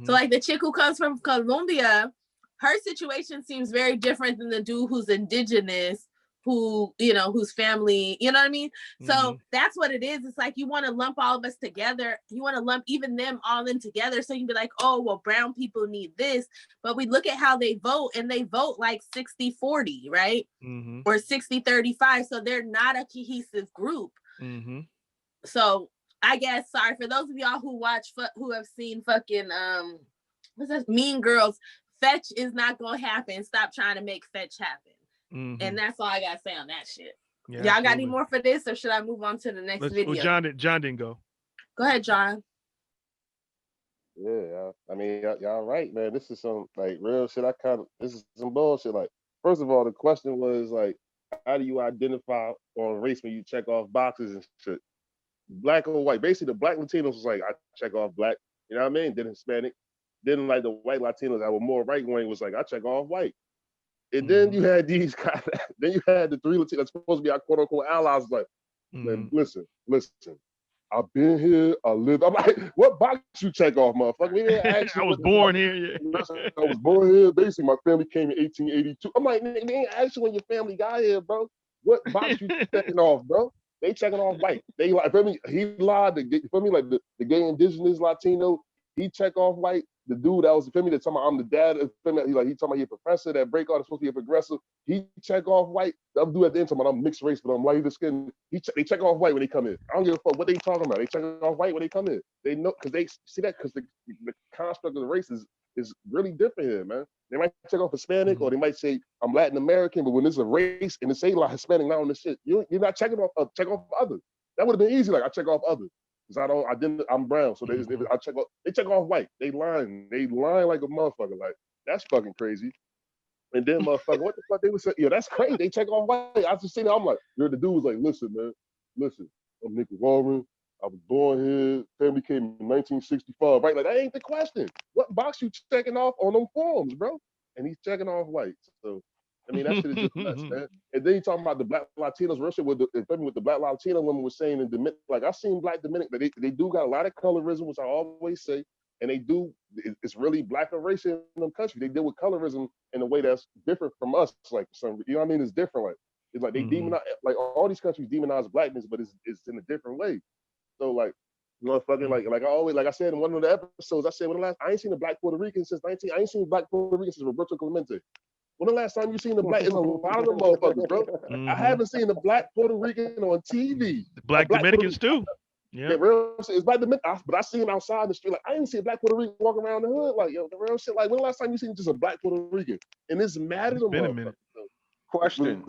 So like the chick who comes from Colombia, her situation seems very different than the dude who's indigenous, who, whose family, you know what I mean? So that's what it is. It's like you want to lump all of us together. You want to lump even them all in together. So you can be like, oh, well, brown people need this. But we look at how they vote, and they vote like 60-40, right? Or 60-35. So they're not a cohesive group. So I guess, sorry, for those of y'all who have seen fucking, what's that? Mean Girls, fetch is not going to happen. Stop trying to make fetch happen. And that's all I gotta say on that shit. Yeah, y'all got any more for this, or should I move on to the next video? Well, John didn't go. Go ahead, John. Yeah, I mean, y'all right, man. This is some like real shit. This is some bullshit. Like, first of all, the question was like, how do you identify on race when you check off boxes and shit? Black or white? Basically, the black Latinos was like, I check off black. You know what I mean? Then Hispanic. Then like the white Latinos that were more right wing was like, I check off white. And then you had these guys, then you had the 3 Latinos that's supposed to be our quote unquote allies, like, listen, I've been here, I live. I'm like, what box you check off, motherfucker? We didn't ask you. I was born here. Yeah. I was born here. Basically, my family came in 1882. I'm like, they ain't ask you when your family got here, bro. What box you checking off, bro? They checking off white. They like, feel me? He lied. Feel me? Like the gay indigenous Latino, he check off white. The dude that was, feel me, that talking about I'm the dad, feel me? He talking about he a professor, that break art is supposed to be a progressive. He check off white. The other dude at the end talking about I'm mixed race, but I'm lighter skin. They check off white when they come in. I don't give a fuck what they talking about. They check off white when they come in. They know, because they see that, because the construct of the race is really different here, man. They might check off Hispanic, or they might say I'm Latin American, but when there's a race and they say like Hispanic now on this shit, you're not checking off, check off other. That would have been easy. Like, I check off other. Because I'm brown, so they check off white. They lying like a motherfucker. Like, that's fucking crazy. And then motherfucker, what the fuck they would say? Yeah, that's crazy. They check off white. I just seen it. I'm like, the dude was like, listen, man, I'm Nicaraguan. I was born here. Family came in 1965. Right? Like, that ain't the question. What box you checking off on them forms, bro? And he's checking off white. So, I mean, that shit is just nuts, man. And then you talking about the black Latinos, real shit with the black Latino women was saying in Dominican, like, I've seen black Dominican, they do got a lot of colorism, which I always say, and it's really black and racial in them countries. They deal with colorism in a way that's different from us. Like, you know what I mean? It's different. Like, it's like they demonize, like all these countries demonize blackness, but it's in a different way. So like, motherfucking like I said in one of the episodes, I said I ain't seen a black Puerto Rican since Roberto Clemente. When the last time you seen the black? It's a lot of them motherfuckers, bro. I haven't seen a black Puerto Rican on TV. The black Dominicans too. Yeah, real shit. It's black Dominican, but I see him outside the street. Like I didn't see a black Puerto Rican walking around the hood. Like yo, the real shit. Like when the last time you seen just a black Puerto Rican? And it's mad at them. Been a minute. Question.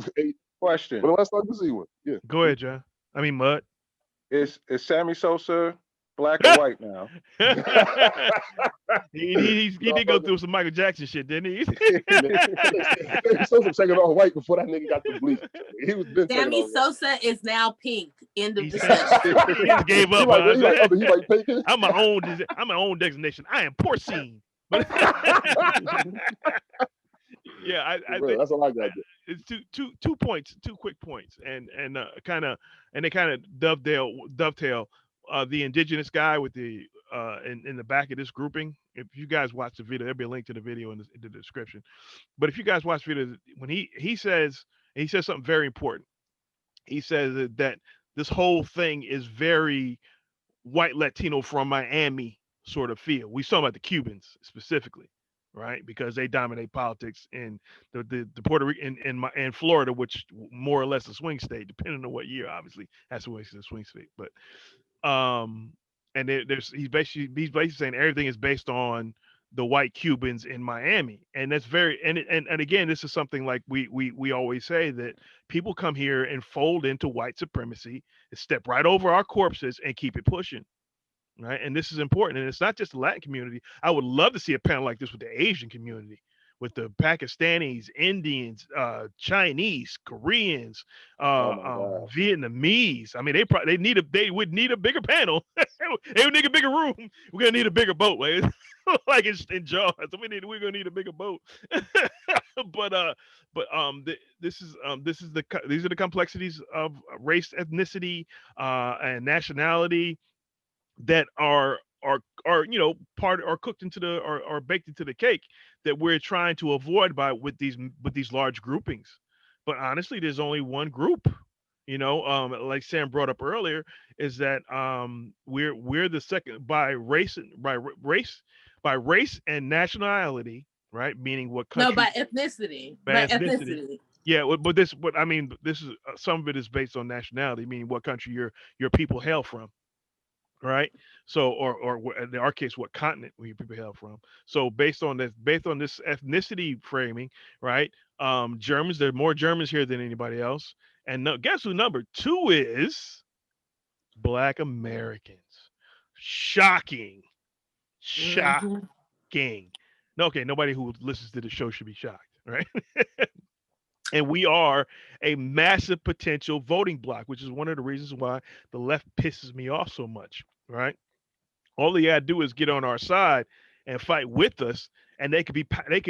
When the last time you see one? Yeah. Go ahead, John. I mean, Mud. Is Sammy Sosa black or white now? he did go through some Michael Jackson shit, didn't he? Sosa taking off white before that nigga got the bleach. He was been Sammy Sosa is now pink. End of discussion. He just gave up. I'm my own designation. I am porcine. But yeah, I think that's all I got. It's two points, two quick points, and they kind of dovetail. The indigenous guy with the in the back of this grouping. If you guys watch the video, there'll be a link to the video in the description. But if you guys watch the video, when he says something very important. He says that this whole thing is very white Latino from Miami sort of feel. We talking about the Cubans specifically, right? Because they dominate politics in the Puerto Rico in Florida, which more or less a swing state, depending on what year. Obviously, that's what makes it a swing state. But and he's basically saying everything is based on the white Cubans in Miami, and that's very and again, this is something like we always say that people come here and fold into white supremacy, and step right over our corpses and keep it pushing. Right. And this is important. And it's not just the Latin community. I would love to see a panel like this with the Asian community, with the Pakistanis, Indians, Chinese, Koreans, Vietnamese. I mean, they would need a bigger panel. They would need a bigger room. We're gonna need a bigger boat, right? Like it's in Jaws. We're gonna need a bigger boat. These are the complexities of race, ethnicity, and nationality that are cooked into or baked into the cake that we're trying to avoid with these large groupings. But honestly, there's only one group. Like Sam brought up earlier, is that we're the second by race and nationality, right? Meaning what country? No, by ethnicity. By ethnicity. Yeah, but this is some of it is based on nationality, meaning what country your people hail from. Right. So, or in our case, what continent your people hail from. So based on this ethnicity framing, right? Germans, there are more Germans here than anybody else. And guess who number 2 is? Black Americans. Shocking. No, okay, nobody who listens to the show should be shocked, right? And we are a massive potential voting bloc, which is one of the reasons why the left pisses me off so much, right? All they gotta do is get on our side and fight with us, and they could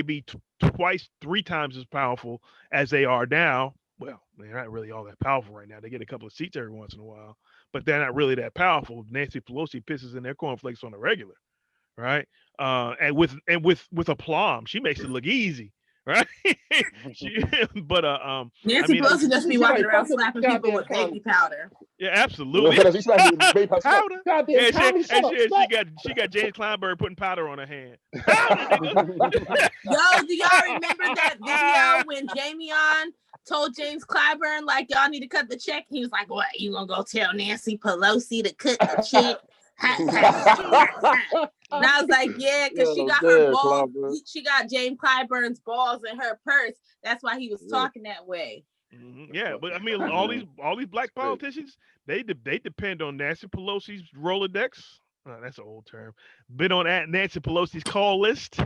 be twice, 3 times as powerful as they are now. Well, they're not really all that powerful right now. They get a couple of seats every once in a while, but they're not really that powerful. Nancy Pelosi pisses in their cornflakes on the regular, right? And with aplomb, she makes it look easy. Right, Nancy Pelosi just be walking around slapping people with baby powder. Yeah, absolutely. Powder. She got James Kleinberg putting powder on her hand. Yo, do y'all remember that video when Jamion told James Clyburn like y'all need to cut the check? He was like, "What? You gonna go tell Nancy Pelosi to cut the check?" And I was like, yeah, because she got her balls. She got James Clyburn's balls in her purse. That's why he was talking that way. Mm-hmm. Yeah, but I mean, all these black politicians, they depend on Nancy Pelosi's Rolodex. That's an old term. Been on Nancy Pelosi's call list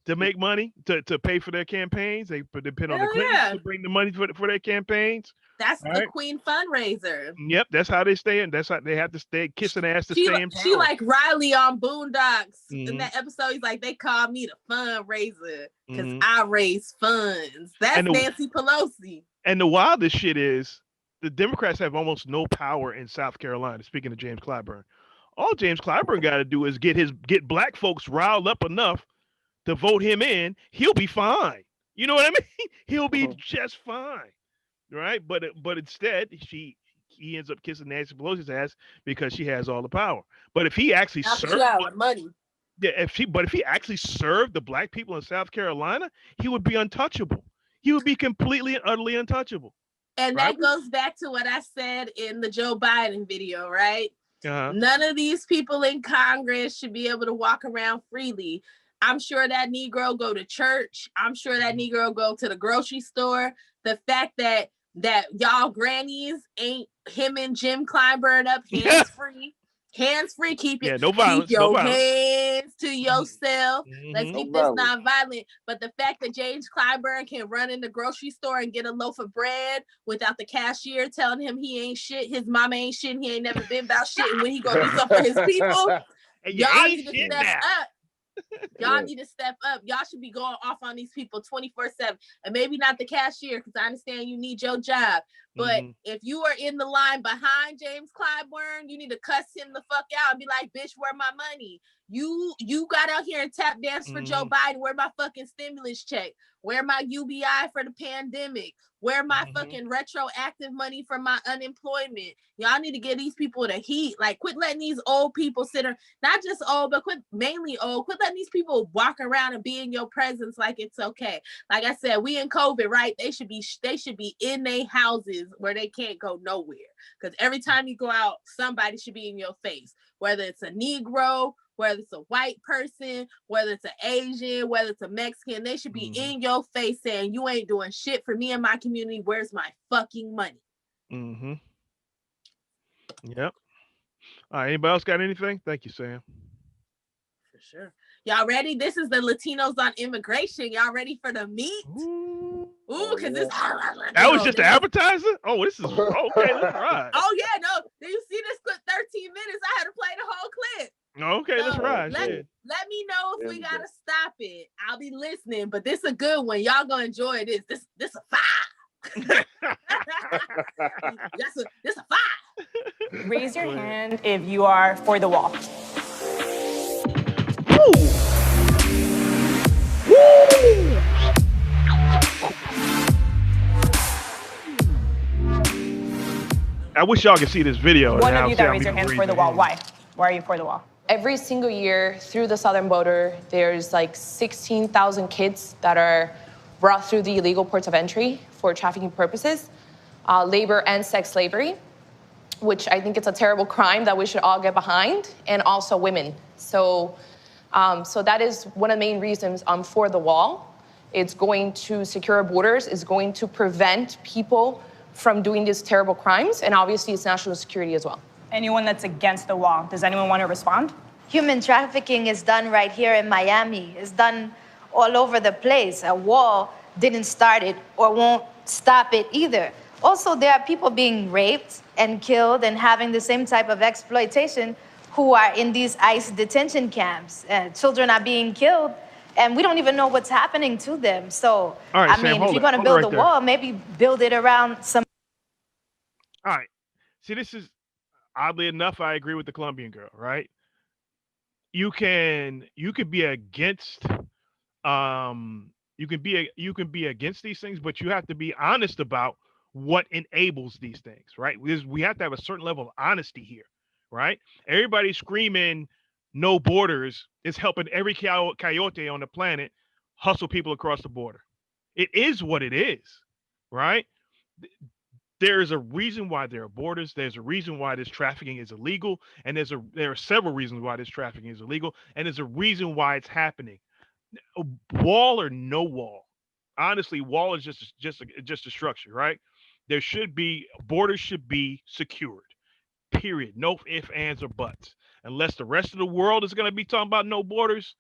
to make money to pay for their campaigns. They depend on the Clintons to bring the money for their campaigns. That's the Queen fundraiser. Yep, that's how they stay in. That's how they have to stay kissing ass to stay in power. She like Riley on Boondocks. In that episode, he's like, they call me the fundraiser because I raise funds. That's Nancy Pelosi. And the wildest shit is the Democrats have almost no power in South Carolina. Speaking of James Clyburn, all James Clyburn got to do is get black folks riled up enough to vote him in. He'll be fine. You know what I mean? He'll be just fine. Right, but instead he ends up kissing Nancy Pelosi's ass because she has all the power. But if he actually served money, if he actually served the black people in South Carolina, he would be untouchable. he would be completely and utterly untouchable. And right? that goes back to what I said in the Joe Biden video, right? Uh-huh. None of these people in Congress should be able to walk around freely. I'm sure that Negro go to church. I'm sure that Negro go to the grocery store. The fact that y'all grannies ain't him and Jim Clyburn up hands free. Hands free, keep it. No violence. Keep your no violence. hands to yourself. Let's keep this violence. non-violent. But the fact that James Clyburn can run in the grocery store and get a loaf of bread without the cashier telling him he ain't shit, his mama ain't shit, and he ain't never been about shit, and when he gonna do something for his people, y'all need to step up. Y'all need to step up. Y'all should be going off on these people 24/7, and maybe not the cashier, because I understand you need your job. But if you are in the line behind James Clyburn, you need to cuss him the fuck out and be like, "Bitch, where my money? You got out here and tap dance for Joe Biden. Where my fucking stimulus check? Where my UBI for the pandemic? Where my fucking retroactive money for my unemployment? Y'all need to give these people the heat. Like, quit letting these old people sit there, not just old, but mainly old. Quit letting these people walk around and be in your presence like it's okay. Like I said, we in COVID, right? They should be in their houses where they can't go nowhere. Because every time you go out, somebody should be in your face, whether it's a Negro, whether it's a white person, whether it's an Asian, whether it's a Mexican. They should be in your face saying, you ain't doing shit for me and my community. Where's my fucking money? Yep. All right, anybody else got anything? Thank you, Sam. For sure. Y'all ready? This is the Latinos on Immigration. Y'all ready for the meat? Ooh, because this that was just the appetizer? Oh, this is okay. Let's ride. Oh, yeah, no. Did you see this clip? 13 minutes. I had to play the whole clip. Okay, let's ride. Let me know if we gotta stop it. I'll be listening, but this is a good one. Y'all gonna enjoy this. This a five. This a five. Raise your hand if you are for the wall. I wish y'all could see this video. One of you that raise your hand for the wall. Why? Why are you for the wall? Every single year through the southern border, there's like 16,000 kids that are brought through the illegal ports of entry for trafficking purposes, labor and sex slavery, which I think it's a terrible crime that we should all get behind, and also women. So that is one of the main reasons I'm for the wall. It's going to secure our borders, it's going to prevent people from doing these terrible crimes, and obviously it's national security as well. Anyone that's against the wall, does anyone want to respond? Human trafficking is done right here in Miami. It's done all over the place. A wall didn't start it or won't stop it either. Also, there are people being raped and killed and having the same type of exploitation who are in these ICE detention camps. Children are being killed, and we don't even know what's happening to them. So, right, I mean, if you're going to build a wall, maybe build it around some. All right. See, this is, oddly enough, I agree with the Colombian girl, right? You could be against, you can be against these things, but you have to be honest about what enables these things, right? We have to have a certain level of honesty here, right? Everybody screaming no borders is helping every coyote on the planet hustle people across the border. It is what it is, right? There is a reason why there are borders. There's a reason why this trafficking is illegal, and there are several reasons why this trafficking is illegal, and there's a reason why it's happening. Wall or no wall, honestly, wall is just a structure, right? Borders should be secured. Period. No ifs, ands, or buts. Unless the rest of the world is going to be talking about no borders,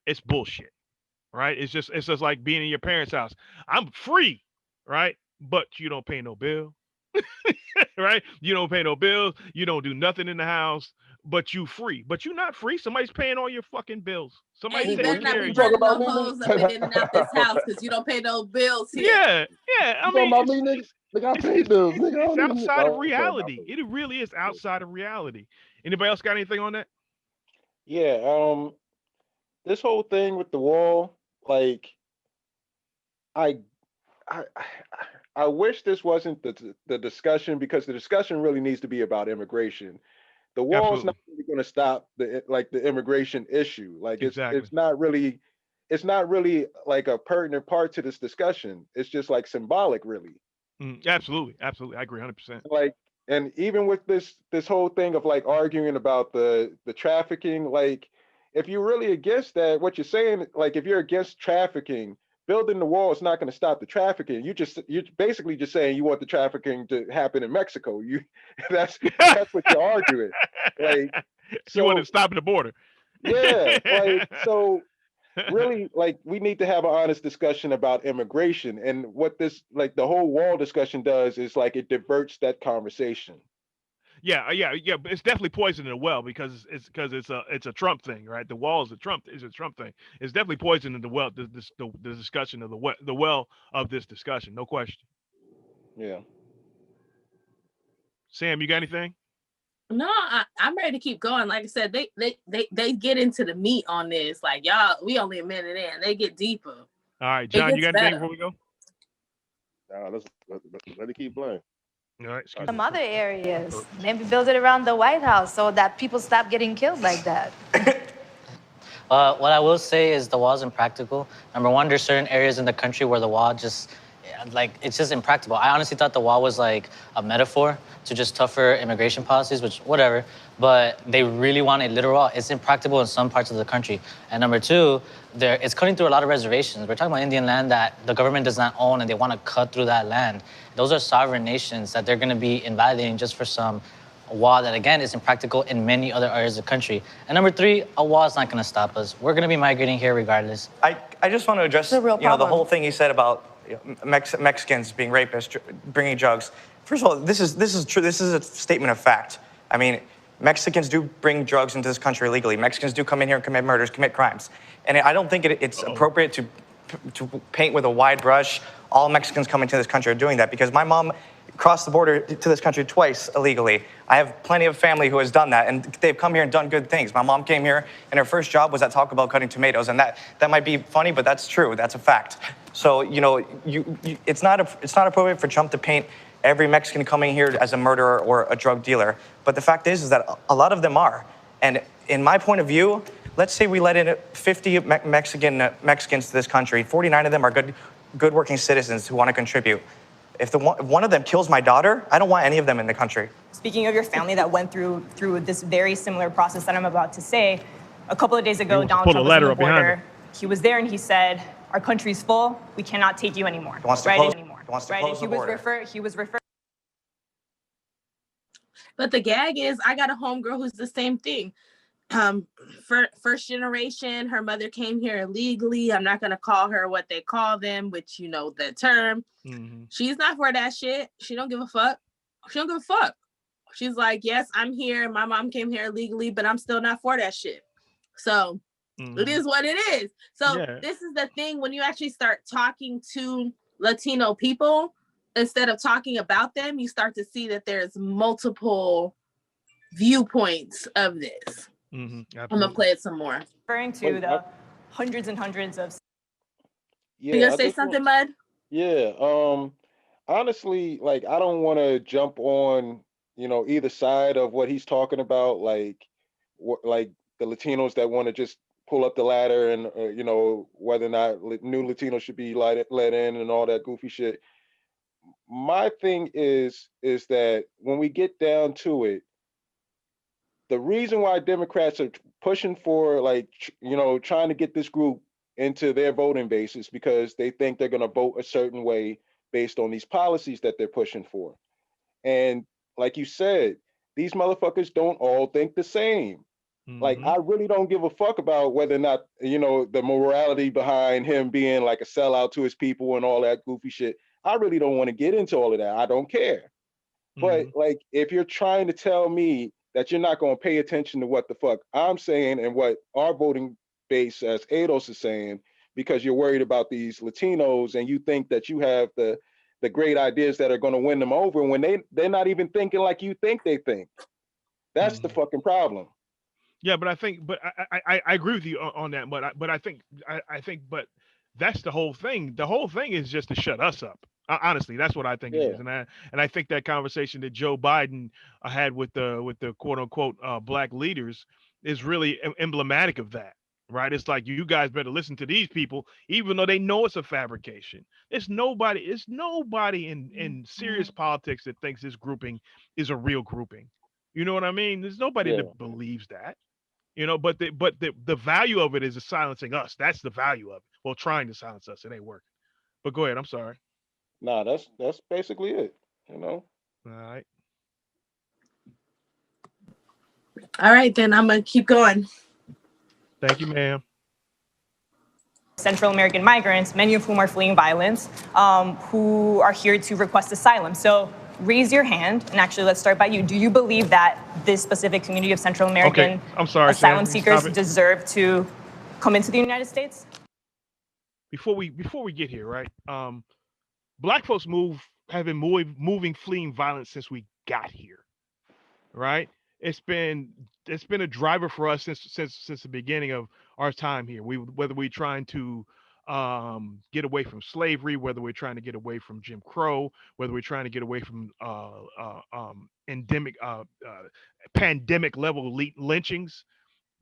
it's bullshit, right? It's just like being in your parents' house. I'm free, right? But you don't pay no bill, right? You don't pay no bills. You don't do nothing in the house, but you free. But you're not free. Somebody's paying all your fucking bills. Somebody's taking care of you. Talking about hoes up in and out this house because you don't pay no bills here. Yeah. I mean, mean, nigga? Nigga, I pay bills. Nigga, it's outside of reality. It really is outside of reality. Anybody else got anything on that? Yeah. This whole thing with the wall, like, I wish this wasn't the discussion, because the discussion really needs to be about immigration. The wall is not really going to stop the immigration issue. Like, it's not really it's not really like a pertinent part to this discussion. It's just like symbolic, really. Absolutely, I agree 100%. Like, and even with this whole thing of like arguing about the trafficking, like if you're really against that, what you're saying, like if you're against trafficking, building the wall is not going to stop the trafficking. You're basically just saying you want the trafficking to happen in Mexico. That's what you're arguing. Like, you want so to stop at the border. yeah, like so really, like we need to have an honest discussion about immigration, and what this, like the whole wall discussion does is like it diverts that conversation. Yeah, but it's definitely poisoning the well because it's a Trump thing, right? The wall is a Trump thing. It's definitely poisoning the well, the discussion of the well of this discussion, no question. Yeah. Sam, you got anything? No, I'm ready to keep going. Like I said, they get into the meat on this. Like y'all, we only a minute in. They get deeper. All right, John, you got anything before we go? Let's let it keep playing. All right, Some other areas, maybe build it around the White House so that people stop getting killed like that. What I will say is the wall is impractical. Number one, there's certain areas in the country where the wall just, like, it's just impractical. I honestly thought the wall was like a metaphor to just tougher immigration policies, which, whatever, but they really want a literal wall. It's impractical in some parts of the country. And number two, it's cutting through a lot of reservations. We're talking about Indian land that the government does not own, and they want to cut through that land. Those are sovereign nations that they're going to be invalidating just for some wall that, again, is impractical in many other areas of the country. And number three, a wall is not going to stop us. We're going to be migrating here regardless. I just want to address the whole thing he said about Mexicans being rapists, bringing drugs. First of all, this is true. This is a statement of fact. I mean, Mexicans do bring drugs into this country illegally. Mexicans do come in here and commit murders, commit crimes. And I don't think it's appropriate to paint with a wide brush all Mexicans coming to this country are doing that, because my mom crossed the border to this country twice illegally. I have plenty of family who has done that, and they've come here and done good things. My mom came here, and her first job was at Taco Bell cutting tomatoes, and that might be funny, but that's true. That's a fact. So, you know, it's not appropriate for Trump to paint every Mexican coming here as a murderer or a drug dealer. But the fact is that a lot of them are. And in my point of view, let's say we let in 50 Mexicans to this country. 49 of them are good working citizens who want to contribute. If one of them kills my daughter, I don't want any of them in the country. Speaking of your family that went through this very similar process that I'm about to say, a couple of days ago, Donald Trump was on the border. He was there and he said, "Our country's full. We cannot take you anymore." He wants to close the border. He was referred. But the gag is, I got a homegirl who's the same thing. First generation, her mother came here illegally. I'm not gonna call her what they call them, which you know the term. Mm-hmm. She's not for that shit. She don't give a fuck. She don't give a fuck. She's like, yes, I'm here. My mom came here illegally, but I'm still not for that shit. So it is what it is. So this is the thing, when you actually start talking to Latino people, instead of talking about them, you start to see that there's multiple viewpoints of this. I'm gonna play it some more. Referring to the hundreds and hundreds of. You gonna say something, Mud? Yeah. Honestly, like I don't want to jump on, you know, either side of what he's talking about. Like the Latinos that want to just pull up the ladder and you know, whether or not new Latinos should be let in and all that goofy shit. My thing is that when we get down to it, the reason why Democrats are pushing for, like, you know, trying to get this group into their voting base is because they think they're going to vote a certain way based on these policies that they're pushing for. And like you said, these motherfuckers don't all think the same. Like, I really don't give a fuck about whether or not, you know, the morality behind him being like a sellout to his people and all that goofy shit. I really don't want to get into all of that. I don't care. But like, if you're trying to tell me that you're not going to pay attention to what the fuck I'm saying and what our voting base, as Ados is saying, because you're worried about these Latinos and you think that you have the great ideas that are going to win them over when they're not even thinking like you think they think. That's the fucking problem. Yeah, but I think, I agree with you on that. But I think that's the whole thing. The whole thing is just to shut us up. Honestly, that's what I think it is, and I think that conversation that Joe Biden had with the quote unquote black leaders is really emblematic of that. right? It's like you guys better listen to these people, even though they know it's a fabrication. It's nobody in serious politics that thinks this grouping is a real grouping. You know what I mean? There's nobody Yeah. that believes that. But the value of it is silencing us. That's the value of it. Well, trying to silence us, it ain't working. But go ahead. I'm sorry. Nah, that's basically it. All right. All right, then I'm gonna keep going. Thank you, ma'am. Central American migrants, many of whom are fleeing violence, who are here to request asylum. So raise your hand, and actually let's start by you. Do you believe that this specific community of Central American asylum seekers deserve to come into the United States? Before we get here, right? Black folks have been moving, fleeing violence since we got here, right? It's been a driver for us since the beginning of our time here. Whether we're trying to get away from slavery, whether we're trying to get away from Jim Crow, whether we're trying to get away from pandemic level lynchings,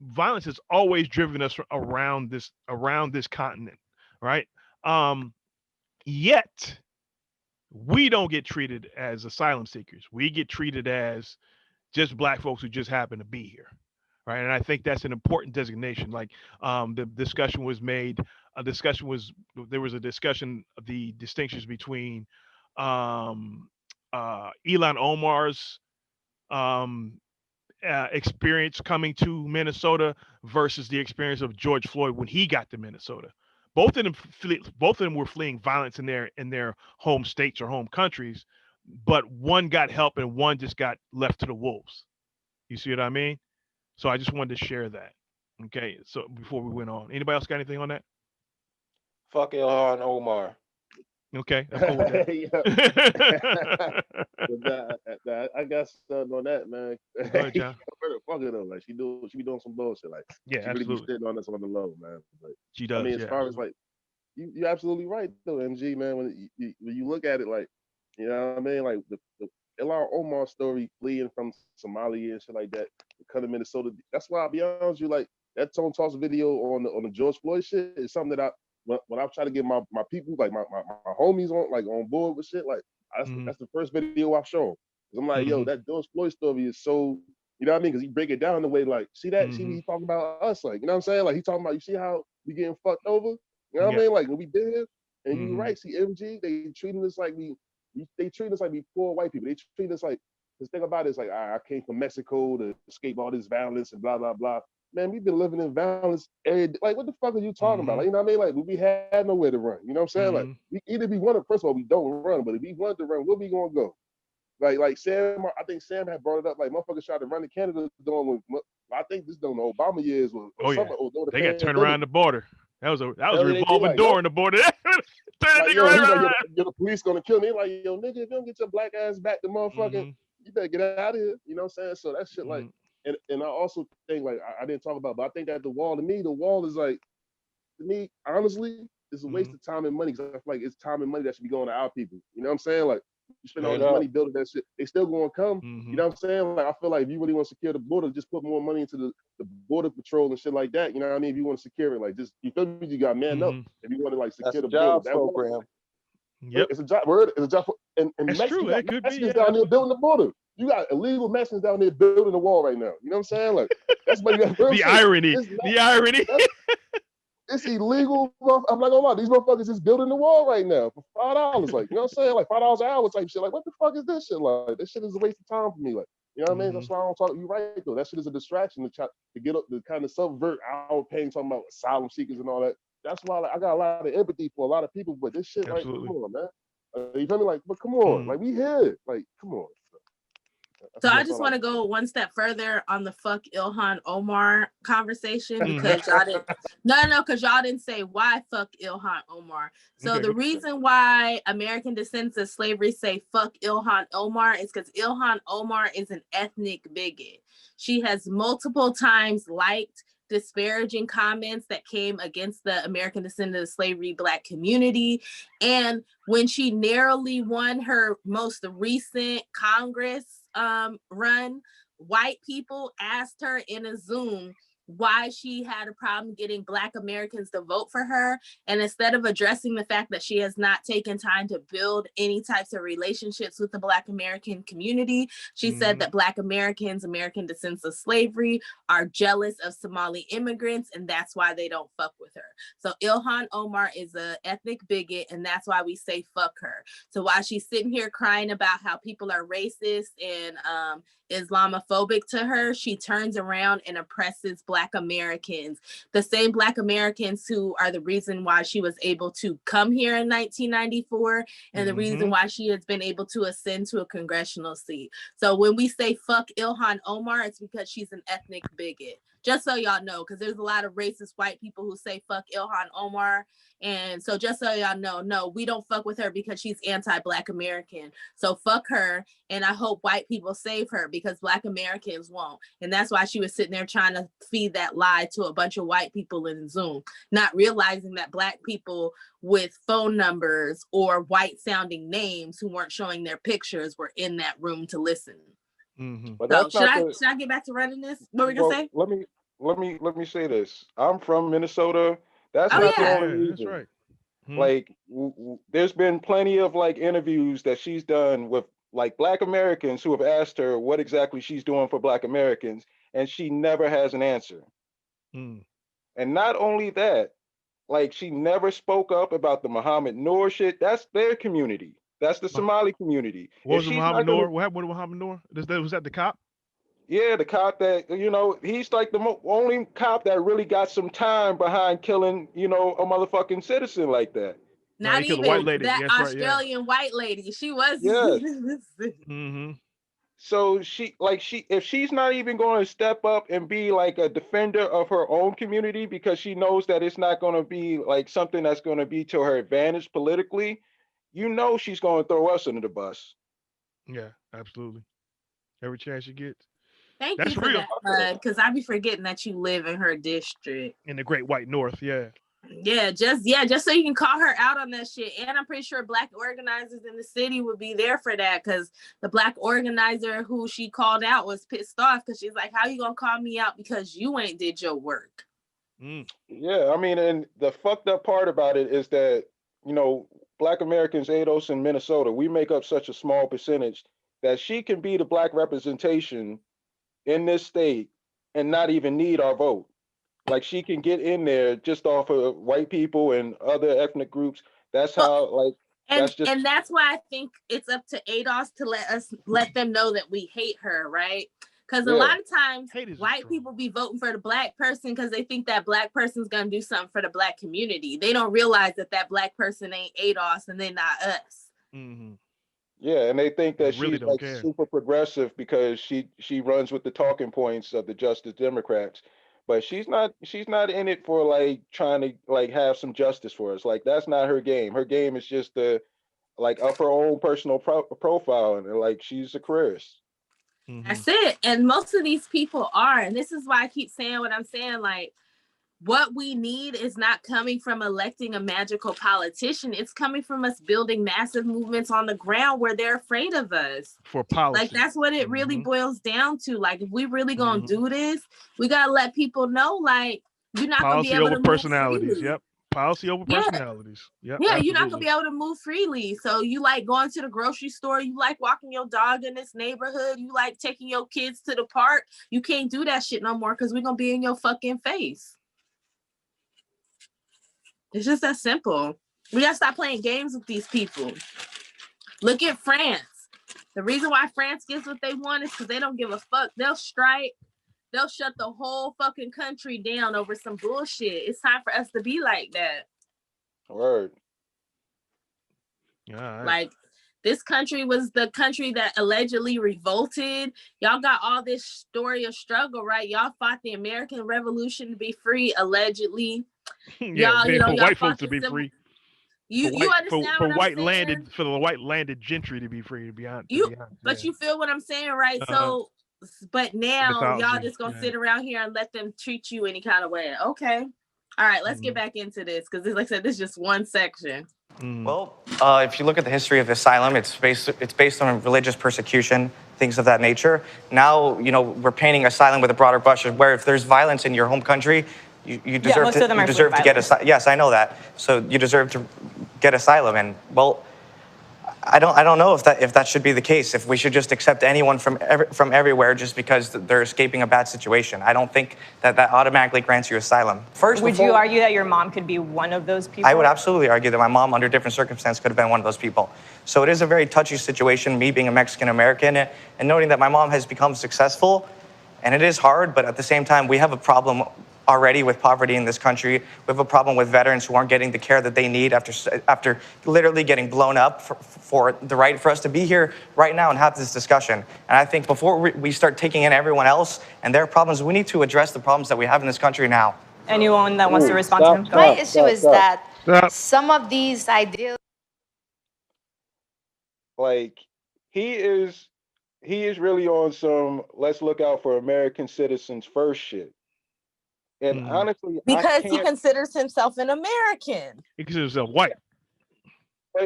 violence has always driven us around this continent, right? Yet we don't get treated as asylum seekers. We get treated as just Black folks who just happen to be here, right? And I think that's an important designation. Like the discussion was made, there was a discussion of the distinctions between Elon Omar's experience coming to Minnesota versus the experience of George Floyd when he got to Minnesota. Both of them were fleeing violence in their home states or home countries, but one got help and one just got left to the wolves. You see what I mean? So I just wanted to share that. Okay. So before we went on, anybody else got anything on that? Fuck Ilhan Omar. Okay, I'm cool with that. I got something on that, man. Go ahead, John. Fuck it though. Like she be doing some bullshit. Like yeah, she really be sitting on us on the low, man. Like, she does. I mean, as far as like you're absolutely right though, MG, man. When you look at it, like you know what I mean, like the Ilhan Omar story, fleeing from Somalia and shit like that, to come to Minnesota. That's why I'll be honest with you, like that Tone Toss video on the George Floyd shit is something that when I try to get my people, like my homies on board with shit, like that's the first video I've shown. Cause I'm like, yo, that George Floyd story is so, you know what I mean? Cause he break it down the way like, see that, see he talking about us, like, you know what I'm saying? Like he talking about, you see how we getting fucked over? You know what I mean? Like when we did it, and you're right, see MG, they treating us like they treat us like we poor white people. They treat us like, the thing about it is like, I came from Mexico to escape all this violence and blah, blah, blah. Man, we've been living in violence every day. Like, what the fuck are you talking about? Like, you know what I mean? Like, we had nowhere to run. You know what I'm saying? Like, we wanted, first of all, we don't run, but if we wanted to run, where we gonna go? Like Sam, I think Sam had brought it up. Like, motherfuckers tried to run to Canada during, I think this during the Obama years or something. They got turned around the border. That was a revolving door in the border. Like, the police gonna kill me. Like, yo, nigga, if you don't get your black ass back to motherfucking, you better get out of here. You know what I'm saying? So that shit, like, and I also think, like, I didn't talk about, but I think that the wall is like, to me, honestly, it's a waste of time and money. Cause I feel like it's time and money that should be going to our people. You know what I'm saying? Like, you spend all this money building that shit, they still gonna come. You know what I'm saying? Like, I feel like if you really want to secure the border, just put more money into the border patrol and shit like that. You know what I mean? If you want to secure it, like, just, you feel me? You got man up. If you want to, like, secure the border. That program. Yep. It's a job. It's a job. And Mexico, that could be down there building the border. You got illegal Mexicans down there building the wall right now. You know what I'm saying? Like, that's what you got. The irony. It's illegal. I'm not gonna lie. These motherfuckers is building the wall right now for $5. Like, you know what I'm saying? Like $5 an hour type shit. Like, what the fuck is this shit? Like, this shit is a waste of time for me. Like, you know what I mean? That's why I don't talk. You're right though. That shit is a distraction to try to get up, to kind of subvert our pain, talking about asylum seekers and all that. That's why, like, I got a lot of empathy for a lot of people. But this shit, like, come on, man. You feel me? Like, but come on, like, we here. Like, come on. So I just want to go one step further on the fuck Ilhan Omar conversation, because y'all didn't. No, because y'all didn't say why fuck Ilhan Omar. So the reason why American Descendants of Slavery say fuck Ilhan Omar is because Ilhan Omar is an ethnic bigot. She has multiple times liked disparaging comments that came against the American Descendants of Slavery Black community. And when she narrowly won her most recent Congress run, white people asked her in a Zoom, why she had a problem getting Black Americans to vote for her. And instead of addressing the fact that she has not taken time to build any types of relationships with the Black American community, she said that Black Americans, American descendants of slavery, are jealous of Somali immigrants, and that's why they don't fuck with her. So Ilhan Omar is an ethnic bigot, and that's why we say fuck her. So while she's sitting here crying about how people are racist and Islamophobic to her, she turns around and oppresses Black Americans, the same Black Americans who are the reason why she was able to come here in 1994 and the reason why she has been able to ascend to a congressional seat. So when we say fuck Ilhan Omar, it's because she's an ethnic bigot. Just so y'all know, because there's a lot of racist white people who say fuck Ilhan Omar. And so just so y'all know, no, we don't fuck with her because she's anti-Black American. So fuck her. And I hope white people save her because Black Americans won't. And that's why she was sitting there trying to feed that lie to a bunch of white people in Zoom, not realizing that Black people with phone numbers or white sounding names who weren't showing their pictures were in that room to listen. But So that's should I get back to running this? What were we gonna say? Let me say this. I'm from Minnesota. That's not the only reason. That's right. Like, there's been plenty of like interviews that she's done with like Black Americans who have asked her what exactly she's doing for Black Americans, and she never has an answer. And not only that, like she never spoke up about the Muhammad Noor shit. That's their community. That's the Somali community. What was the Muhammad Noor? What happened with Muhammad Noor? Was that the cop? Yeah, the cop that, you know, he's like the only cop that really got some time behind killing, you know, a motherfucking citizen like that. Not even white lady. that That's Australian white lady. She was. Yes. So if she's not even going to step up and be like a defender of her own community because she knows that it's not going to be like something that's going to be to her advantage politically, you know she's going to throw us under the bus. Yeah, absolutely. Every chance she gets. Thank That's you for real. that, because I be forgetting that you live in her district. In the Great White North, yeah. Yeah, just so you can call her out on that shit. And I'm pretty sure Black organizers in the city would be there for that, because the Black organizer who she called out was pissed off because she's like, how you gonna call me out because you ain't did your work? Yeah, I mean, and the fucked up part about it is that, you know, Black Americans, ADOS in Minnesota, we make up such a small percentage that she can be the Black representation in this state and not even need our vote. Like she can get in there just off of white people and other ethnic groups. That's how, like, and that's why I think it's up to ADOS to let them know that we hate her, right? Because a lot of times white people be voting for the Black person because they think that Black person's gonna do something for the Black community. They don't realize that Black person ain't ADOS and they not us. Yeah, and they think that really she's like super progressive because she runs with the talking points of the Justice Democrats, but she's not in it for like trying to like have some justice for us. Like that's not her game. Her game is just to like up her own personal profile, and like she's a careerist. That's it. And most of these people are, and this is why I keep saying what I'm saying. Like, what we need is not coming from electing a magical politician. It's coming from us building massive movements on the ground where they're afraid of us. For policy. Like, that's what it really boils down to. Like, if we really gonna do this, we gotta let people know, like, you're not policy gonna be able over to personalities. move freely. Yep. Policy over personalities. Yep. Yeah, you're not gonna be able to move freely. So you like going to the grocery store, you like walking your dog in this neighborhood, you like taking your kids to the park. You can't do that shit no more because we're gonna be in your fucking face. It's just that simple. We gotta stop playing games with these people. Look at France. The reason why France gets what they want is because they don't give a fuck. They'll strike. They'll shut the whole fucking country down over some bullshit. It's time for us to be like that. Word. Yeah. Like, this country was the country that allegedly revolted. Y'all got all this story of struggle, right? Y'all fought the American Revolution to be free, allegedly. Yeah, y'all, for y'all white fought folks to be free. You understand for what I'm white saying? landed for the white landed gentry to be free, to be honest. But you feel what I'm saying, right? So, but now y'all just gonna sit around here and let them treat you any kind of way. Okay. All right, let's get back into this, because like I said, this is just one section. Well, if you look at the history of asylum, it's based on religious persecution. things of that nature. Now, we're painting asylum with a broader brush, where if there's violence in your home country, you deserve most of them are to get violence. Yes, I know that. So you deserve to get asylum, and well, I don't know if that should be the case. If we should just accept anyone from everywhere just because they're escaping a bad situation. I don't think that automatically grants you asylum. Would you argue that your mom could be one of those people? I would absolutely argue that my mom, under different circumstances, could have been one of those people. So it is a very touchy situation, me being a Mexican American, and noting that my mom has become successful, and it is hard, but at the same time, we have a problem already with poverty in this country. We have a problem with veterans who aren't getting the care that they need after literally getting blown up for the right for us to be here right now and have this discussion. And I think before we start taking in everyone else and their problems, we need to address the problems that we have in this country now. Anyone that wants to respond to him? My issue is that some of these ideas, like, he is really on some let's look out for American citizens first shit. And honestly, because he considers himself an American. He considers himself white.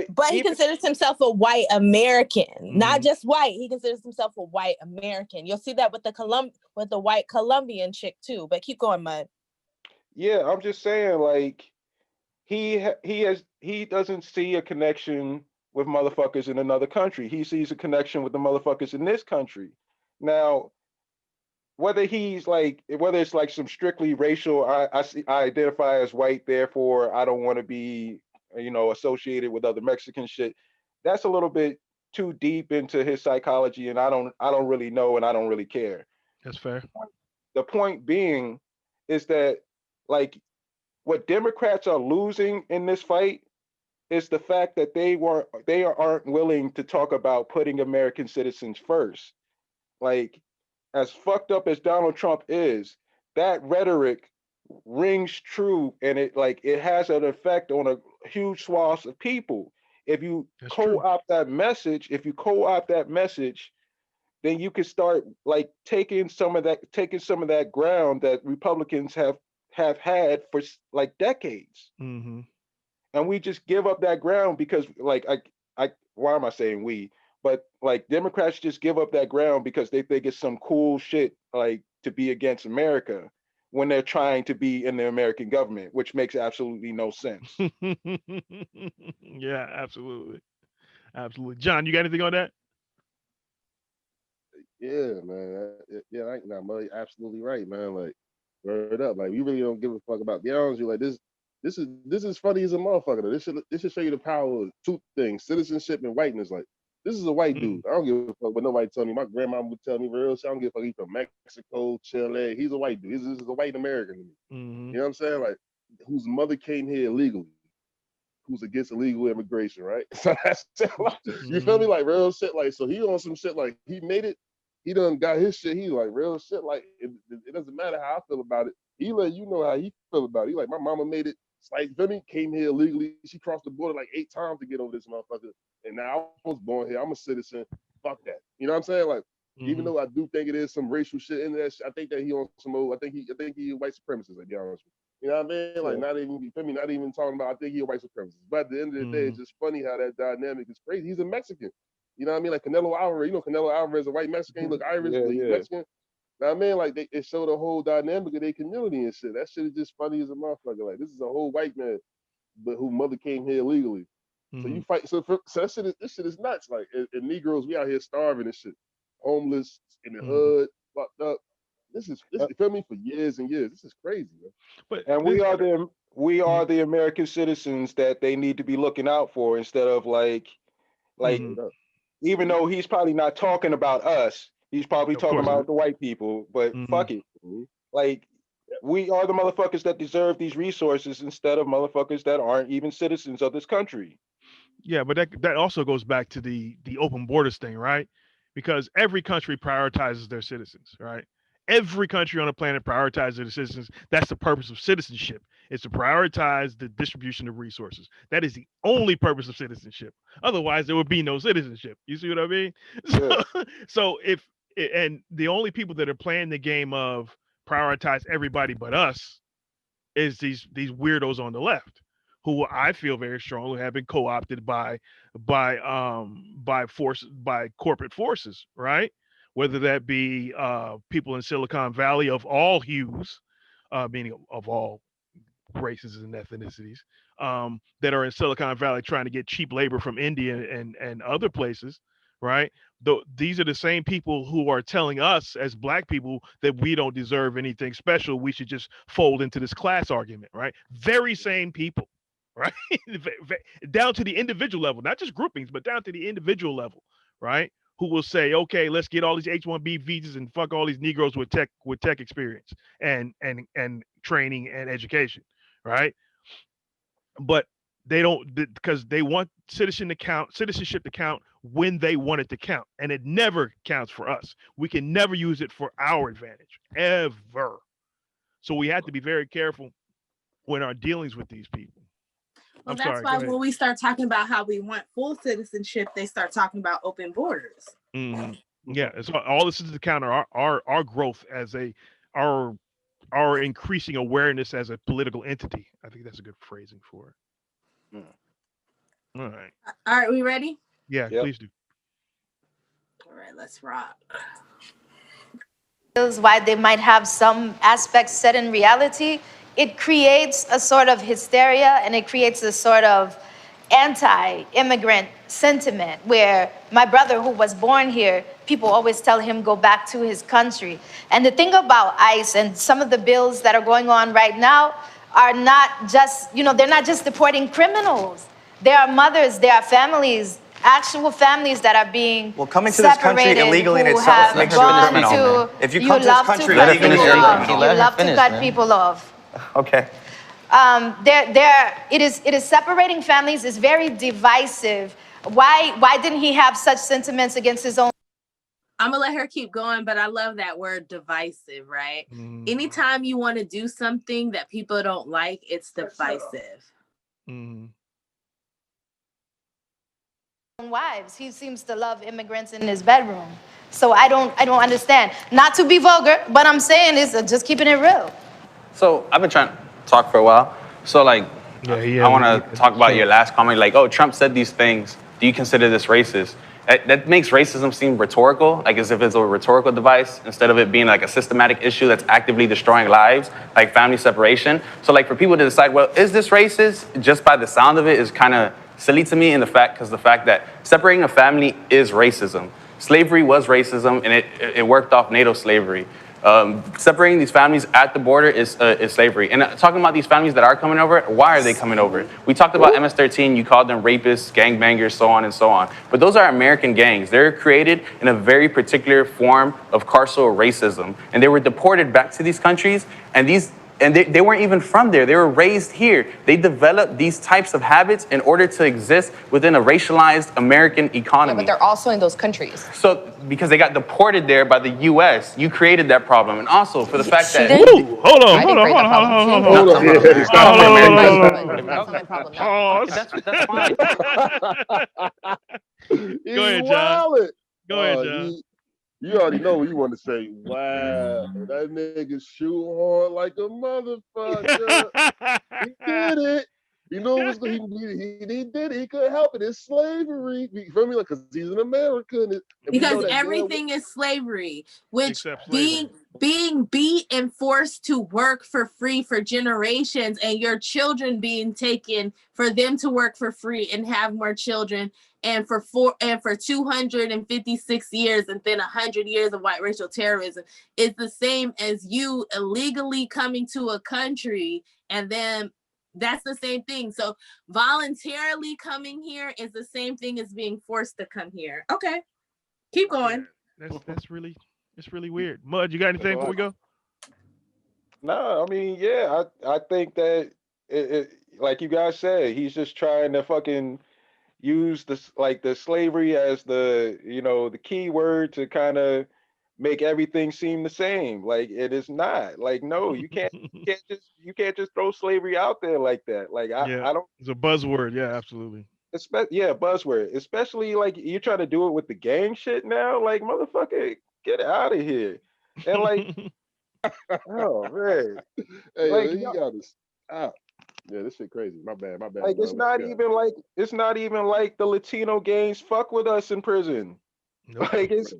But he considers himself a white American, not just white. He considers himself a white American. You'll see that with the white Colombian chick too. But keep going, Mud. Yeah, I'm just saying, like, he doesn't see a connection with motherfuckers in another country. He sees a connection with the motherfuckers in this country. Now, whether it's like some strictly racial, I identify as white, therefore I don't want to be, associated with other Mexican shit. That's a little bit too deep into his psychology, and I don't really know, and I don't really care. That's fair. The point being is that, like, what Democrats are losing in this fight is the fact that they aren't willing to talk about putting American citizens first. Like, as fucked up as Donald Trump is, that rhetoric rings true, and it has an effect on a huge swath of people. If you co-opt that message, then you can start like taking some of that ground that Republicans have had for like decades. Mm-hmm. And we just give up that ground because, like, why am I saying we? But like, Democrats just give up that ground because they think it's some cool shit, like, to be against America when they're trying to be in the American government, which makes absolutely no sense. Yeah, absolutely. John, you got anything on that? Yeah, man. Yeah, Muddy, absolutely right, man. Like, word up. Like, we really don't give a fuck about. Be honest with you, like, this is funny as a motherfucker. This should show you the power of two things: citizenship and whiteness. Like, this is a white dude. I don't give a fuck what nobody tell me. My grandma would tell me real shit. I don't give a fuck. He's from Mexico, Chile. He's a white dude. This is a white American to me. You know what I'm saying? Like, whose mother came here illegally, who's against illegal immigration, right? So that's you feel me? Like, real shit. Like, so he on some shit. Like, he made it. He done got his shit. He like real shit. Like, it doesn't matter how I feel about it. He let you know how he feel about it. He like, my mama made it. It's like, feel me? Came here illegally. She crossed the border like 8 times to get over this motherfucker. And now I was born here. I'm a citizen. Fuck that. You know what I'm saying? Like, even though I do think it is some racial shit in there, I think that he on some old. I think he a white supremacist. To be honest with you. You know what I mean? Like, not even, you feel me? Not even talking about. I think he a white supremacist. But at the end of the day, it's just funny how that dynamic is crazy. He's a Mexican. You know what I mean? Like Canelo Alvarez. Canelo Alvarez is a white Mexican. He look Irish, but he's Mexican. You know what I mean? Like, it showed the whole dynamic of their community and shit. That shit is just funny as a motherfucker. Like, this is a whole white man, but whose mother came here illegally. So you fight. So this shit is nuts. Like, and Negroes, we out here starving and shit, homeless in the hood, fucked up. This you feel me, for years and years. This is crazy, man. And we are the American citizens that they need to be looking out for, instead of like. Even though he's probably not talking about us, he's probably talking about the white people, but fuck it. Like, we are the motherfuckers that deserve these resources instead of motherfuckers that aren't even citizens of this country. Yeah, but that also goes back to the open borders thing, right? Because every country prioritizes their citizens, right? Every country on the planet prioritizes their citizens. That's the purpose of citizenship. It's to prioritize the distribution of resources. That is the only purpose of citizenship. Otherwise, there would be no citizenship. You see what I mean? So and the only people that are playing the game of prioritize everybody but us is these weirdos on the left, who I feel very strongly have been co-opted by corporate forces, right? whether that be people in Silicon Valley of all hues, meaning of all races and ethnicities, that are in Silicon Valley trying to get cheap labor from India and other places, right? These are the same people who are telling us as black people that we don't deserve anything special. We should just fold into this class argument, right? Very same people, right? Down to the individual level, not just groupings, but down to the individual level, right? Who will say, okay, let's get all these H-1B visas and fuck all these Negroes with tech experience and training and education, right? But they don't, because they want citizenship to count when they want it to count, and it never counts for us. We can never use it for our advantage ever. So we have to be very careful when our dealings with these people. Well, that's why when we start talking about how we want full citizenship, they start talking about open borders. Mm-hmm. Yeah, it's all this is to counter our growth as our increasing awareness as a political entity. I think that's a good phrasing for it. All right. All right, we ready? Yeah, please do. All right, let's rock. Why they might have some aspects set in reality, it creates a sort of hysteria and it creates a sort of anti-immigrant sentiment where my brother who was born here, people always tell him go back to his country. And the thing about ICE and some of the bills that are going on right now are not just, they're not just deporting criminals. There are mothers, there are families, actual families that are being coming to this country illegally in itself makes you a criminal. If you come to this country illegally, you're a criminal. You love to cut people off. Okay. It is separating families is very divisive. Why didn't he have such sentiments against his own? I'm gonna let her keep going, but I love that word divisive, right? Anytime you want to do something that people don't like, it's divisive. Wives. He seems to love immigrants in his bedroom. So I don't understand. Not to be vulgar, but I'm saying is just keeping it real. So I've been trying to talk for a while. So I want to talk about your last comment. Like, oh, Trump said these things. Do you consider this racist? That makes racism seem rhetorical, like as if it's a rhetorical device instead of it being like a systematic issue that's actively destroying lives, like family separation. So like for people to decide, well, is this racist? Just by the sound of it is kind of silly to me, because the fact that separating a family is racism. Slavery was racism, and it worked off NATO slavery. Separating these families at the border is slavery. And talking about these families that are coming over, why are they coming over? We talked about MS-13, you called them rapists, gangbangers, so on and so on. But those are American gangs. They're created in a very particular form of carceral racism. And they were deported back to these countries, and they weren't even from there. They were raised here. They developed these types of habits in order to exist within a racialized American economy. Yeah, but they're also in those countries. So, because they got deported there by the U.S., you created that problem. And also for the fact that... Hold on. That's fine. Go ahead, John. Go ahead, John. You already know what you want to say. Wow, that nigga shoehorn like a motherfucker. He did it. You know what he did it. He couldn't help it. It's slavery. You feel me? Like, because he's an American. Because everything is slavery, which being beat and forced to work for free for generations, and your children being taken for them to work for free and have more children. And for 256 years and then 100 years of white racial terrorism is the same as you illegally coming to a country, and then that's the same thing. So voluntarily coming here is the same thing as being forced to come here. Okay, keep going. It's really weird. Mud, you got anything before we go? No, I mean, yeah, I think that it like you guys said, he's just trying to fucking use the slavery as the key word to kind of make everything seem the same. Like it is not. Like no, you can't just throw slavery out there like that. Like I don't. It's a buzzword. Yeah, absolutely. Buzzword. Especially like you're trying to do it with the gang shit now. Like motherfucker, get out of here. And like, oh man, hey, like, you gotta stop. Yeah, this shit crazy. My bad. Like it's not even like the Latino gangs fuck with us in prison. Nope. Like it's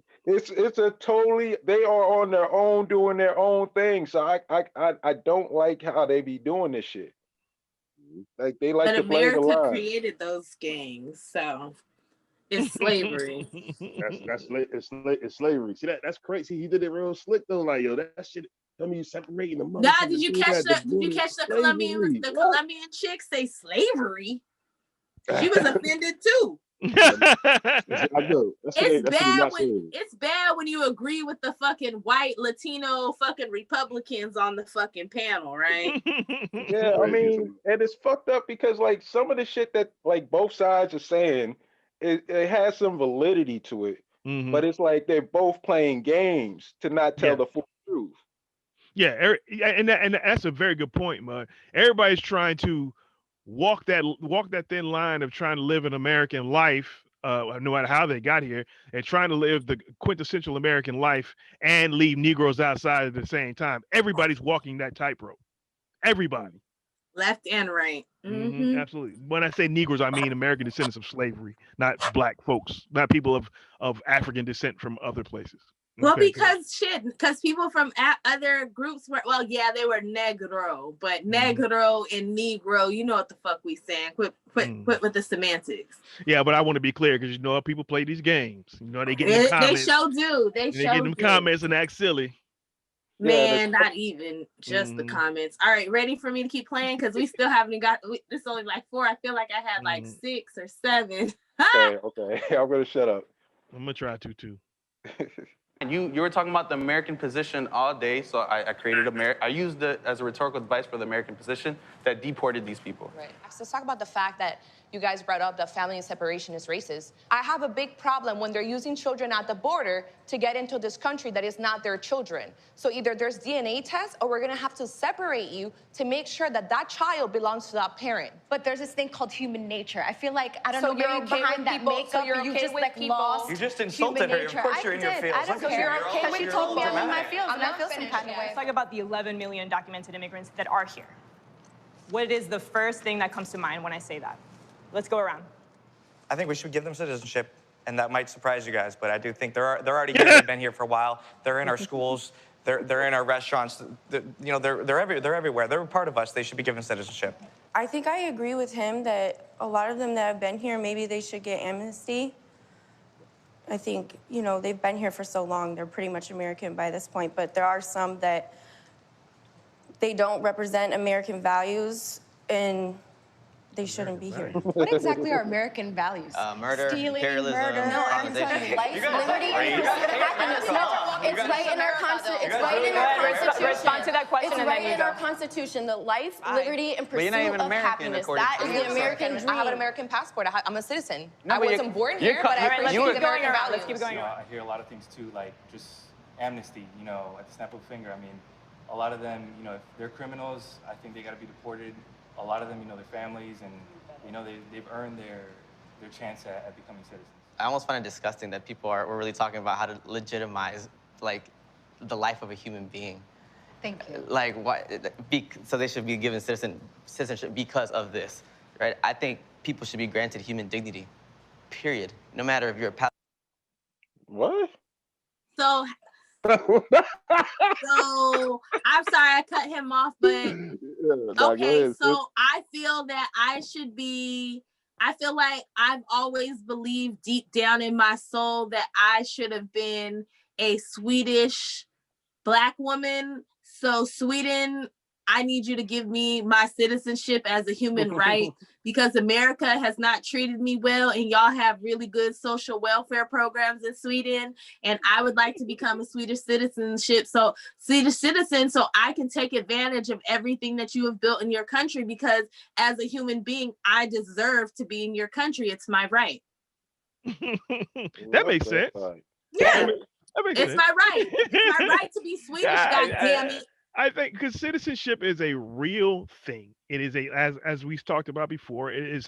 a totally, they are on their own doing their own thing. So I don't like how they be doing this shit. Like they like But to play the America line. created those gangs, so it's slavery. It's slavery. See that's crazy. He did it real slick though. Like yo, that shit. I mean, you separating the Nah, motherfuckers. did you catch the Colombian chick say slavery? She was offended too. It's bad when you agree with the fucking white Latino fucking Republicans on the fucking panel, right? Yeah, I mean, and it's fucked up because like some of the shit that like both sides are saying, it has some validity to it, but it's like they're both playing games to not tell the full truth. Yeah, and that's a very good point, Mud. Everybody's trying to walk that thin line of trying to live an American life, no matter how they got here, and trying to live the quintessential American life and leave Negroes outside at the same time. Everybody's walking that tightrope. Everybody. Left and right. Absolutely. When I say Negroes, I mean American descendants of slavery, not black folks, not people of African descent from other places. Well, because people from other groups were, well, yeah, they were Negro, but Negro and Negro, you know what the fuck we saying. Quit with the semantics. Yeah, but I want to be clear because you know people play these games. You know they get in the comments. They sure do. They get them comments and act silly. Man, not even just the comments. All right, ready for me to keep playing? Because we still haven't got, this only like 4. I feel like I had like 6 or 7. Okay. I'm going to shut up. I'm going to try to too. And you were talking about the American position all day, so I created I used it as a rhetorical device for the American position that deported these people. Right. So let's talk about the fact that you guys brought up that family separation is racist. I have a big problem when they're using children at the border to get into this country that is not their children. So either there's DNA tests or we're gonna have to separate you to make sure that that child belongs to that parent. But there's this thing called human nature. I feel like, I don't So know, you're maybe okay behind with that people- makeup, so you're you okay just with like people- lost You just human insulted her. Of nature. course you're in your I feels. don't Look at care. you. Okay, when you told me I'm in my feels, I'm and I not feel some finished kind of yet. way. Let's talk about the 11 million documented immigrants that are here. What is the first thing that comes to mind when I say that? Let's go around. I think we should give them citizenship, and that might surprise you guys, but I do think they're already here. They've been here for a while. They're in our schools. They're in our restaurants. They're everywhere. They're a part of us. They should be given citizenship. I think I agree with him that a lot of them that have been here, maybe they should get amnesty. I think, they've been here for so long, they're pretty much American by this point, but there are some that they don't represent American values and they shouldn't be here. What exactly are American values? Murder, Stealing, imperialism, murder. No, I'm telling you, life, liberty, and pursuit of happiness. No, it's right in our Constitution. It's right in our Constitution. Respond to that question It's and right then you in go. our Constitution. The life, liberty, and But you're not pursuit even of American happiness. according That to is you. the American dream. I have an American passport. I'm a citizen. No, I but wasn't born here, but I let's appreciate keep the going American around. values. Let's keep going around. I hear a lot of things too, like just amnesty, at the snap of a finger. I mean, a lot of them, if they're criminals, I think they got to be deported. A lot of them, their families, and they've earned their chance at becoming citizens. I almost find it disgusting that we're really talking about how to legitimize like the life of a human being. Thank you. Like so they should be given citizenship because of this, right? I think people should be granted human dignity, period. No matter if you're a What? So I'm sorry I cut him off, but okay, so I feel that I feel like I've always believed deep down in my soul that I should have been a Swedish Black woman. So Sweden, I need you to give me my citizenship as a human right because America has not treated me well and y'all have really good social welfare programs in Sweden. And I would like to become a Swedish citizen so I can take advantage of everything that you have built in your country because as a human being, I deserve to be in your country. It's my right. That makes sense. Yeah. That makes it's sense. my right. It's my right to be Swedish, God damn it. I think because citizenship is a real thing. It is as we've talked about before. It is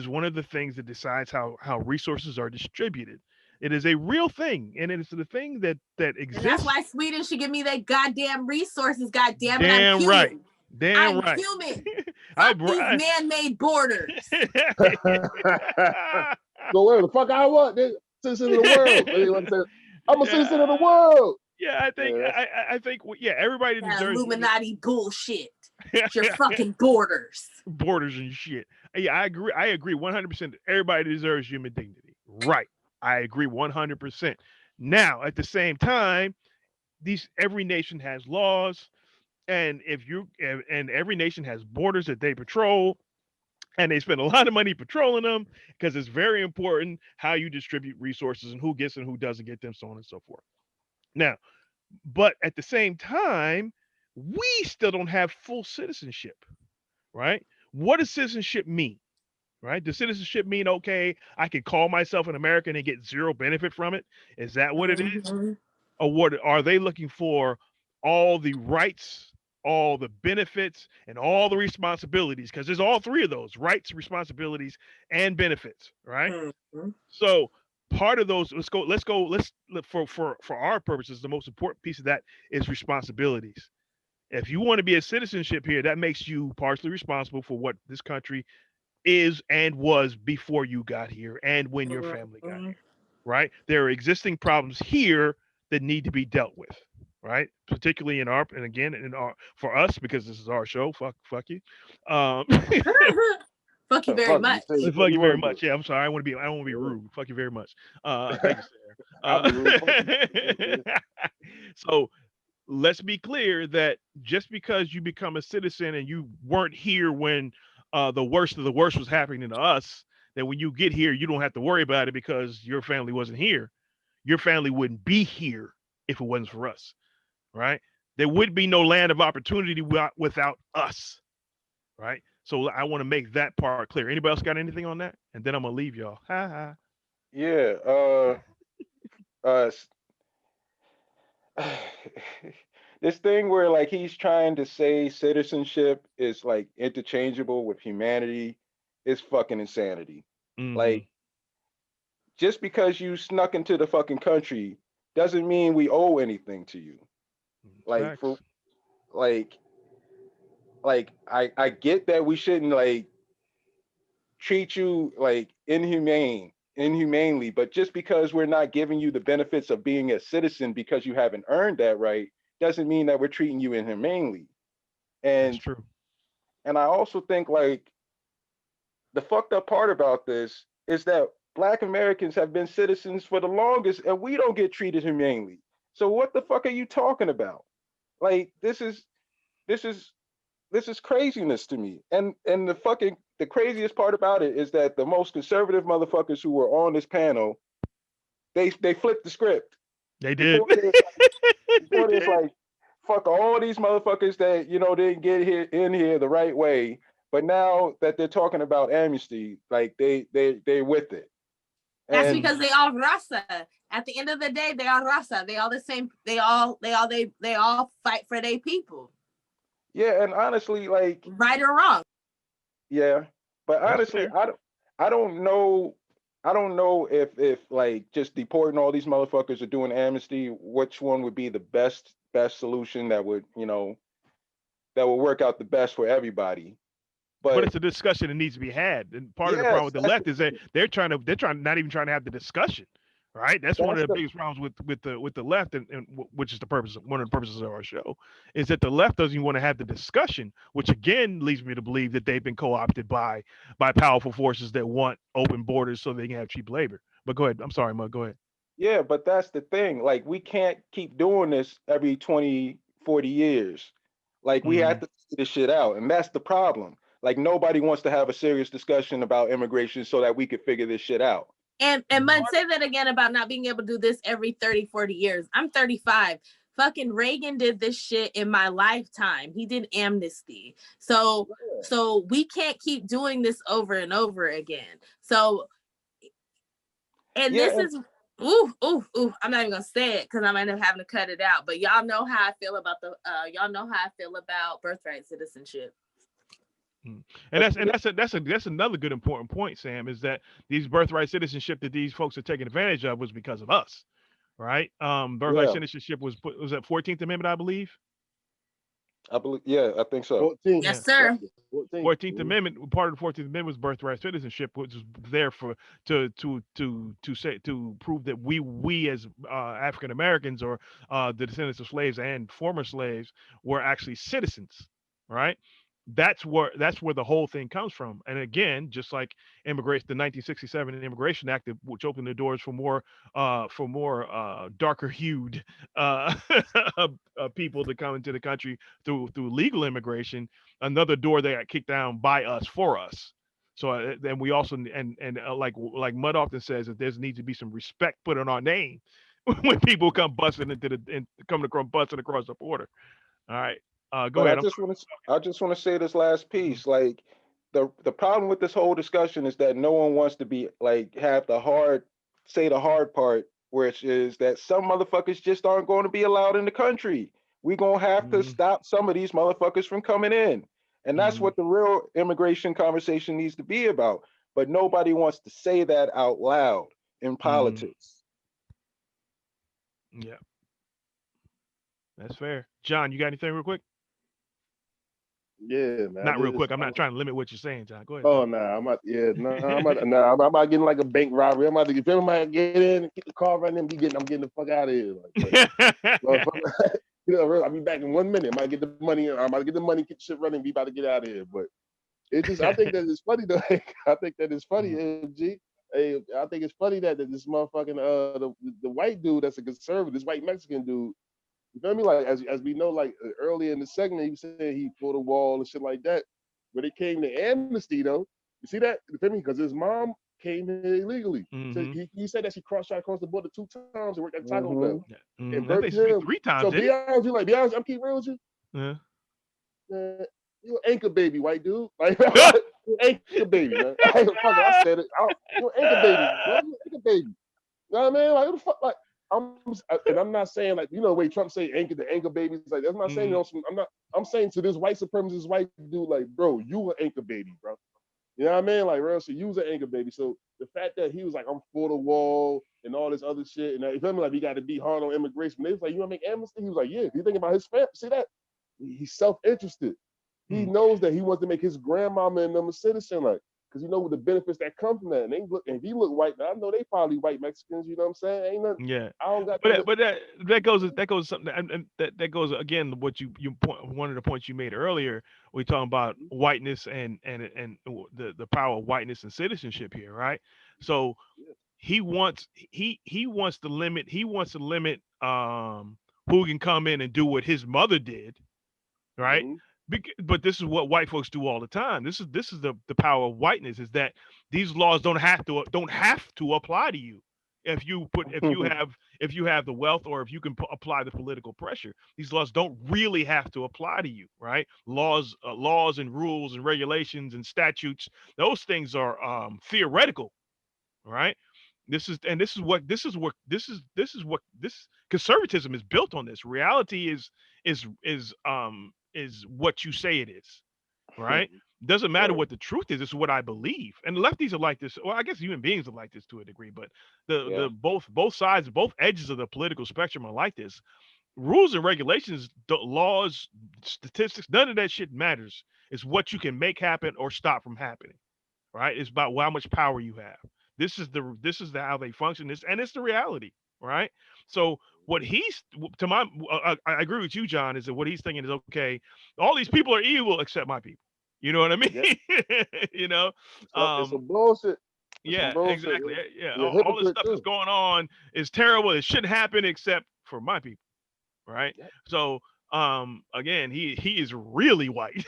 one of the things that decides how resources are distributed. It is a real thing, and it is the thing that exists. And that's why Sweden should give me their goddamn resources. God damn it, Damn I'm human. right. Damn I'm right. human. Fuck these man-made borders. So where the fuck I want? citizen of the world. They want to say, I'm a citizen of the world. Yeah, I think everybody That deserves Illuminati bullshit. It's your fucking borders. Borders and shit. Yeah, I agree 100%. Everybody deserves human dignity. Right. I agree 100%. Now, at the same time, every nation has laws, and and every nation has borders that they patrol, and they spend a lot of money patrolling them because it's very important how you distribute resources and who gets and who doesn't get them, so on and so forth. Now, but at the same time, we still don't have full citizenship, right? What does citizenship mean? Right? Does citizenship mean, okay, I can call myself an American and get zero benefit from it? Is that what it is? Or what are they looking for? All the rights, all the benefits, and all the responsibilities? Because there's all three of those: rights, responsibilities, and benefits, right? So part of those, for our purposes, the most important piece of that is responsibilities. If you want to be a citizenship here, that makes you partially responsible for what this country is and was before you got here and when your family got here, right? There are existing problems here that need to be dealt with, right? Particularly for us, because this is our show. Fuck you. Fuck you very much. Fuck you very much. Yeah, I'm sorry. I don't want to be rude. Fuck you very much. Thank you, Sarah. So let's be clear that just because you become a citizen and you weren't here when the worst of the worst was happening to us, that when you get here, you don't have to worry about it because your family wasn't here. Your family wouldn't be here if it wasn't for us, right? There would be no land of opportunity without us, right? So I want to make that part clear. Anybody else got anything on that? And then I'm gonna leave y'all. Ha ha. Yeah. This thing where like he's trying to say citizenship is like interchangeable with humanity is fucking insanity. Like, just because you snuck into the fucking country doesn't mean we owe anything to you. Like, I get that we shouldn't like treat you like inhumanely, but just because we're not giving you the benefits of being a citizen because you haven't earned that right doesn't mean that we're treating you inhumanely. And that's true. And I also think like the fucked up part about this is that Black Americans have been citizens for the longest and we don't get treated humanely. So what the fuck are you talking about? Like this is craziness to me. And the craziest part about it is that the most conservative motherfuckers who were on this panel, they flipped the script. They did. Before this, like, fuck all these motherfuckers that didn't get in here the right way. But now that they're talking about amnesty, like they with it. That's because they all raza. At the end of the day, they all raza. They all the same. They all fight for their people. Yeah, and honestly, like, right or wrong. Yeah, but honestly, I don't know if like just deporting all these motherfuckers or doing amnesty, which one would be the best solution that would work out the best for everybody. But it's a discussion that needs to be had, and part of the problem with the left is that they're not even trying to have the discussion, right? That's one of the biggest problems with the left, and which is one of the purposes of our show, is that the left doesn't even want to have the discussion, which again leads me to believe that they've been co-opted by powerful forces that want open borders so they can have cheap labor. But go ahead. I'm sorry, Mug. Go ahead. Yeah, but that's the thing. Like, we can't keep doing this every 20, 40 years. Like, we have to figure this shit out, and that's the problem. Like, nobody wants to have a serious discussion about immigration so that we could figure this shit out. And Mud, say that again about not being able to do this every 30, 40 years. I'm 35. Fucking Reagan did this shit in my lifetime. He did amnesty. So we can't keep doing this over and over again. So, and this is, I'm not even gonna say it because I might end up having to cut it out. But y'all know how I feel about birthright citizenship. And that's another good important point, Sam, is that these birthright citizenship that these folks are taking advantage of was because of us, right? Birthright citizenship was that 14th Amendment, I believe. I believe, yeah, I think so. 14. Yes, sir. 14. 14th Amendment, part of the 14th Amendment was birthright citizenship, which was there for to prove that we as African Americans or the descendants of slaves and former slaves were actually citizens, right? That's where the whole thing comes from. And again, just like immigration, the 1967 Immigration Act, which opened the doors for more darker hued uh, people to come into the country through legal immigration, another door that got kicked down by us for us. So then we also like Mud often says that there's needs to be some respect put on our name when people come busting busting across the border. All right, go But ahead. I just want to say this last piece. Like the problem with this whole discussion is that no one wants to be like have say the hard part, which is that some motherfuckers just aren't going to be allowed in the country. We gonna have to stop some of these motherfuckers from coming in. And that's what the real immigration conversation needs to be about. But nobody wants to say that out loud in politics. Yeah, that's fair. John, you got anything real quick? Yeah, man. Not real quick. I'm not trying to limit what you're saying, John. Go ahead. Oh no, I'm about getting like a bank robbery. I'm about to get in, get the car running, I'm getting the fuck out of here. I'll be back in 1 minute. I might get the money. I'm about to get the money, get shit running. Be about to get out of here. But it just, I think that it's funny though. I think that it's funny, MG. Hey, I think it's funny that this motherfucking the white dude that's a conservative, this white Mexican dude. You feel me? Like as we know, like earlier in the segment, he said he pulled a wall and shit like that. When it came to amnesty, though, you see that? You feel me? Because his mom came here illegally. So he said that she tried to cross the border 2 times and worked at Taco Bell. And I think him. 3 times. So be honest, I'm keep real with you. Yeah. You an anchor baby, white dude. Like you anchor baby, man. I said it. You an anchor baby, man. You anchor baby. You know what I mean? Like what the fuck? Like I'm not saying like the way Trump say the anchor babies. Like that's not saying I'm saying to this white supremacist white dude, like, bro, you an anchor baby, bro. You know what I mean? Like, real shit, you was an anchor baby. So the fact that he was like, I'm for the wall and all this other shit, and you feel me? Like, we got to be hard on immigration. They was like, you want to make amnesty? He was like, yeah. You think about his family? See that? He's self-interested. He knows that he wants to make his grandmama and them a citizen, like, because you know the benefits that come from that. And if he look white, now I know they probably white Mexicans. You know what I'm saying? Ain't nothing. Yeah. I don't got. But that goes something, and that goes again what you one of the points you made earlier. We talking about whiteness and the power of whiteness and citizenship here, right? So he wants to limit who can come in and do what his mother did, right? But this is what white folks do all the time. This is the power of whiteness, is that these laws don't have to apply to you if you have the wealth, or if you can apply the political pressure. These laws don't really have to apply to you, right? Laws and rules and regulations and statutes, those things are theoretical, right? This conservatism is built on. This reality is what you say it is, right? Doesn't matter what the truth is. It's what I believe. And lefties are like this. Well, I guess human beings are like this to a degree, but the both sides, both edges of the political spectrum are like this. Rules and regulations, laws, statistics, none of that shit matters. It's what you can make happen or stop from happening, right? It's about how much power you have. This is how they function. And it's the reality, right? So what I agree with you, John, is that what he's thinking is, okay, all these people are evil except my people. You know what I mean? You know, it's some bullshit. Yeah, exactly. Yeah, all this stuff that's going on is terrible. It shouldn't happen except for my people, right? So, again, he is really white.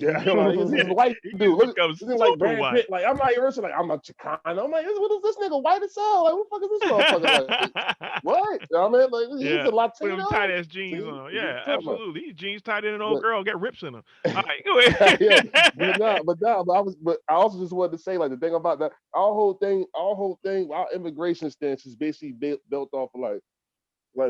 Yeah, he's a white dude. Look, like Brad Pitt. Like I'm not even like I'm a Chicano. I'm like, what is this nigga white as hell? Like, what the fuck is this motherfucker? Like, what? You know what I mean? Like, he's a Latino. With them tight ass jeans on. Yeah, absolutely. These jeans tighter than an old girl. Get rips in them. All right, go ahead. But I also just wanted to say, like, the thing about that, our whole thing, our immigration stance is basically built off of like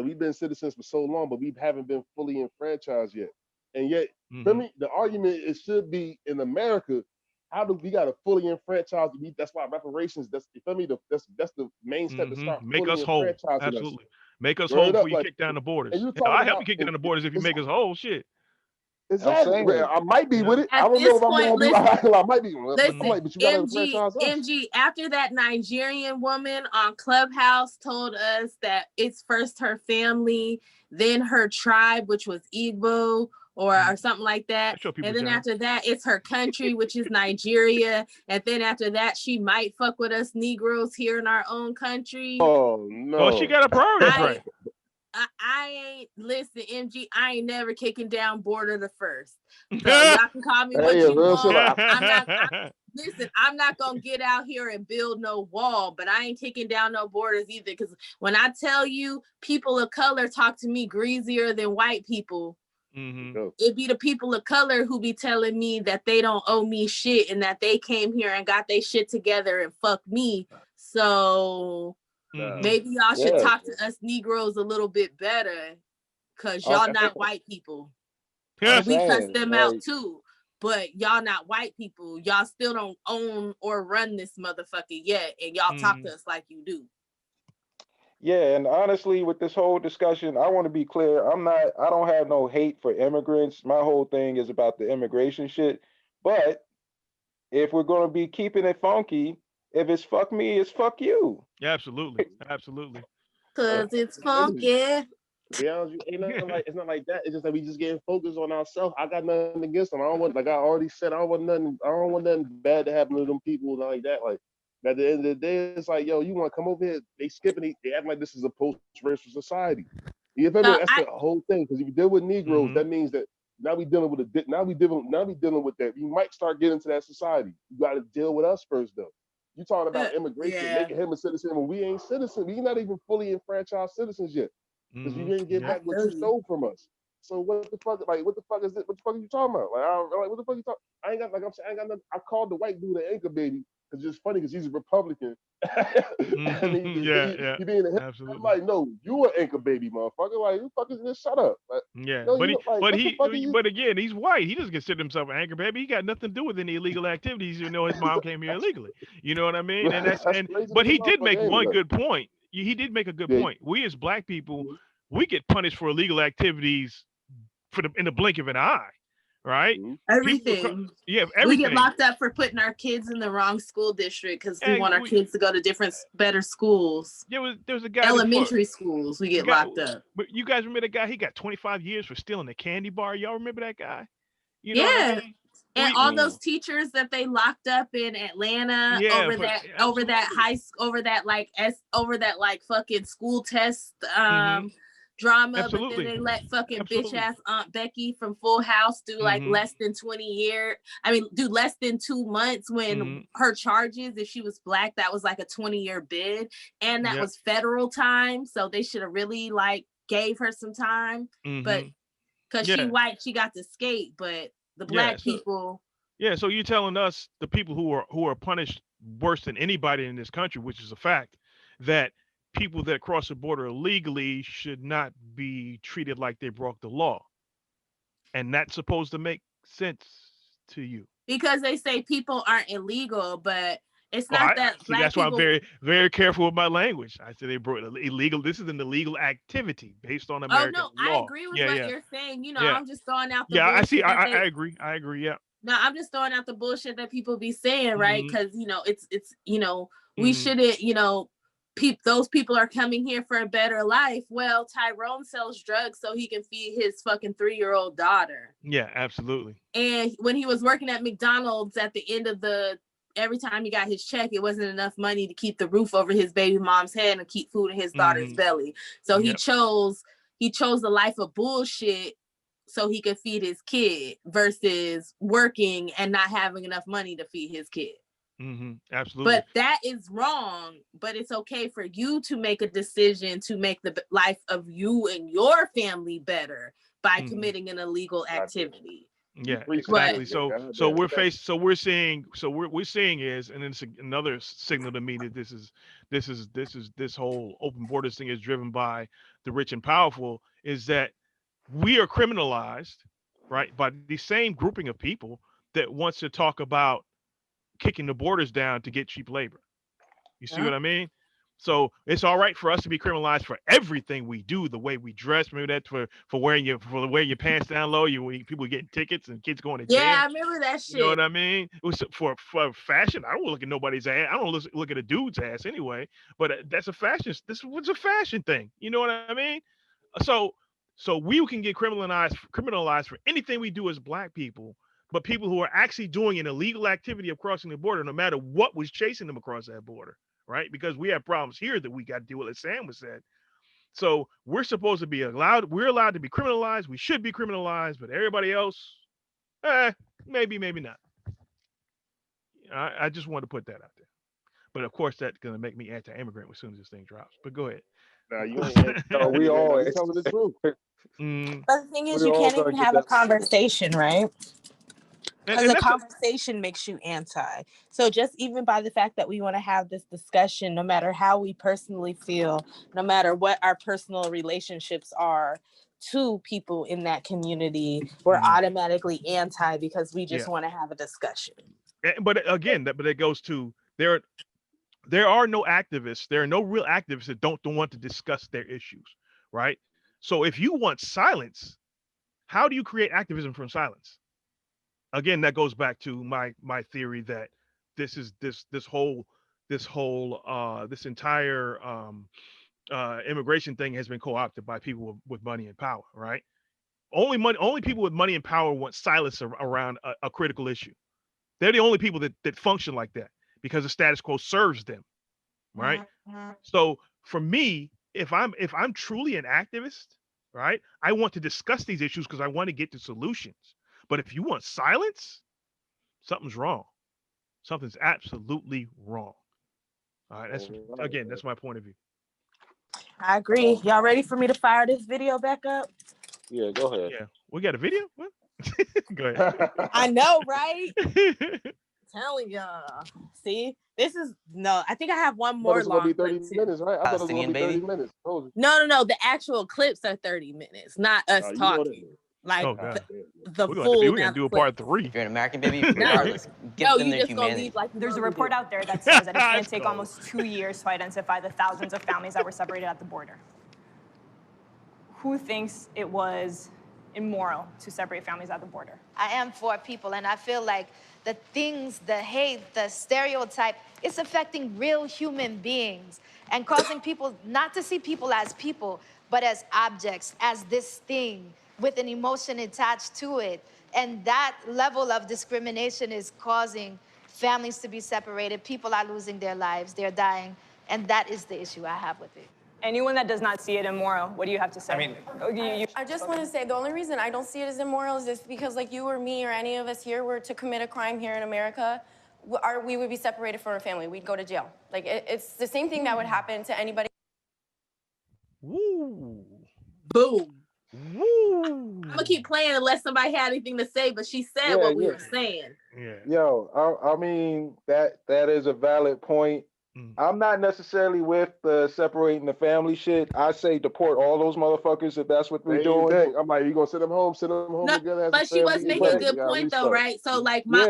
we've been citizens for so long, but we haven't been fully enfranchised yet. And yet, for me, the argument it should be in America. How do we got to fully enfranchise? That's why reparations. That's that's the main step to start. Make us whole. Absolutely, make us whole before you kick down the borders. I help you kick down the borders if you make us whole. Shit. Exactly. saying. I might be with it. I At don't know this if I'm point, gonna be. I might be. listen, But you gotta franchise us. MG, after that Nigerian woman on Clubhouse told us that it's first her family, then her tribe, which was Igbo or something like that. And then after that, it's her country, which is Nigeria. And then after that, she might fuck with us Negroes here in our own country. Oh no. Well, she got a priorities right. I ain't listen, MG. I ain't never kicking down border the first. So y'all can call me what you want. I'm not gonna get out here and build no wall, but I ain't kicking down no borders either. Because when I tell you, people of color talk to me greasier than white people. It be the people of color who be telling me that they don't owe me shit and that they came here and got their shit together and fuck me. So. Maybe y'all should talk to us Negroes a little bit better, cause y'all not white people. And we cuss them out too, but y'all not white people. Y'all still don't own or run this motherfucker yet, and y'all talk to us like you do. Yeah, and honestly, with this whole discussion, I want to be clear. I don't have no hate for immigrants. My whole thing is about the immigration shit. But if we're gonna be keeping it funky, if it's fuck me, it's fuck you. Yeah, absolutely. Cause it's funky. Be honest, it's not like that. It's just that we just getting focused on ourselves. I got nothing against them. I don't want, like I already said, I don't want nothing bad to happen to them people like that. Like at the end of the day, it's like, yo, you want to come over here? They skipping. They act like this is a post-racial society. You feel me? That's the whole thing. Because if you deal with Negroes, that means that now we dealing with now we dealing with that. You might start getting into that society. You got to deal with us first, though. You talking about immigration, making him a citizen when we ain't citizens. We not even fully enfranchised citizens yet. Because you didn't get back what you stole from us. So what the fuck? Like, what the fuck is it? What the fuck are you talking about? Like, what the fuck you talking? I ain't got, like I'm saying, I ain't got nothing. I called the white dude an anchor baby because it's funny because he's a Republican. And he being a absolutely. I'm like, no, you an anchor baby, motherfucker. Like, you fucking just shut up. Like, but again, he's white. He doesn't consider himself an anchor baby. He got nothing to do with any illegal activities. You know, his mom came here illegally. You know what I mean? And but he did make one good point. He did make a good point. We as black people, we get punished for illegal activities in the blink of an eye, right? Everything. Everything. We get locked up for putting our kids in the wrong school district because we want our kids to go to better schools. There was a guy elementary schools. We get locked up. But you guys remember that guy? He got 25 years for stealing a candy bar. Y'all remember that guy? You know what I mean? And all those teachers that they locked up in Atlanta over that fucking school test drama, absolutely. But then they let fucking bitch ass Aunt Becky from Full House do like less than 20 years. I mean, do less than 2 months when her charges, if she was black, that was like a 20-year bid, and that was federal time. So they should have really like gave her some time, but because she white, she got to skate, but the black people. Yeah, so you're telling us, the people who are punished worse than anybody in this country, which is a fact, that people that cross the border illegally should not be treated like they broke the law. And that's supposed to make sense to you. Because they say people aren't illegal, but it's not that black that's people... why I'm very, very careful with my language. I say they broke illegal. This is an illegal activity based on American law. I agree with what you're saying. You know, I'm just throwing out the bullshit. I see. I agree. Yeah. No, I'm just throwing out the bullshit that people be saying, right? Because it's we shouldn't, those people are coming here for a better life. Well, Tyrone sells drugs so he can feed his fucking 3-year-old daughter. Yeah, absolutely. And when he was working at McDonald's, at the end of every time he got his check, it wasn't enough money to keep the roof over his baby mom's head and keep food in his daughter's belly. So he chose the life of bullshit so he could feed his kid versus working and not having enough money to feed his kid. Absolutely. But that is wrong. But it's okay for you to make a decision to make the life of you and your family better by committing an illegal activity. Yeah, exactly. So we're seeing is, and it's another signal to me that this whole open borders thing is driven by the rich and powerful, is that we are criminalized, right, by the same grouping of people that wants to talk about kicking the borders down to get cheap labor. You see what I mean? So it's all right for us to be criminalized for everything we do, the way we dress. Maybe that's for wearing your pants down low. People getting tickets and kids going to jail. Yeah, I remember that shit. You know what I mean? It was for fashion. I don't look at nobody's ass. I don't look at a dude's ass anyway. But that's a fashion. This was a fashion thing. You know what I mean? So we can get criminalized for anything we do as Black people. But people who are actually doing an illegal activity of crossing the border, no matter what was chasing them across that border, right? Because we have problems here that we got to deal with, as Sam was said. So we're supposed to be we're allowed to be criminalized. We should be criminalized, but everybody else, maybe not. I just wanted to put that out there. But of course, that's going to make me anti-immigrant as soon as this thing drops. But go ahead. Nah, you ain't. No, we all telling the truth. But the thing is, you can't even have a conversation, right? Because a conversation makes you anti. So just even by the fact that we want to have this discussion, no matter how we personally feel, no matter what our personal relationships are to people in that community, we're automatically anti because we just want to have a discussion. But again, but it goes to there are no activists. There are no real activists that don't want to discuss their issues, right? So if you want silence, how do you create activism from silence? Again, that goes back to my theory that this entire immigration thing has been co-opted by people with money and power, right? Only people with money and power want silence around a critical issue. They're the only people that function like that because the status quo serves them, right? So for me, if I'm truly an activist, right, I want to discuss these issues because I want to get to solutions. But if you want silence, something's wrong. Something's absolutely wrong. All right, that's my point of view. I agree. Y'all ready for me to fire this video back up? Yeah, go ahead. Yeah, we got a video? What? Go ahead. I know, right? Telling y'all. See, I think I have one more long. It's gonna be 30 clip minutes, right? I thought it was gonna be 30 minutes. No. The actual clips are 30 minutes, not us talking. Like the full. We're gonna do a part 3. If you're an American, baby, regardless, give them their humanity. There's a report out there that says that it's going to take almost 2 years to identify the thousands of families that were separated at the border. Who thinks it was immoral to separate families at the border? I am for people, and I feel like the things, the hate, the stereotype, it's affecting real human beings and causing people not to see people as people, but as objects, as this thing with an emotion attached to it. And that level of discrimination is causing families to be separated. People are losing their lives, they're dying. And that is the issue I have with it. Anyone that does not see it immoral, what do you have to say? I mean, I just want to say the only reason I don't see it as immoral is just because like you or me or any of us here were to commit a crime here in America, we would be separated from our family. We'd go to jail. Like it's the same thing that would happen to anybody. Woo. Boom. Woo. I'm gonna keep playing unless somebody had anything to say, but she said what we were saying. Yeah. Yo, I mean that is a valid point. I'm not necessarily with the separating the family shit. I say deport all those motherfuckers if that's what we're doing. I'm like, you gonna send them home together. But she was making a good point though, right? So like my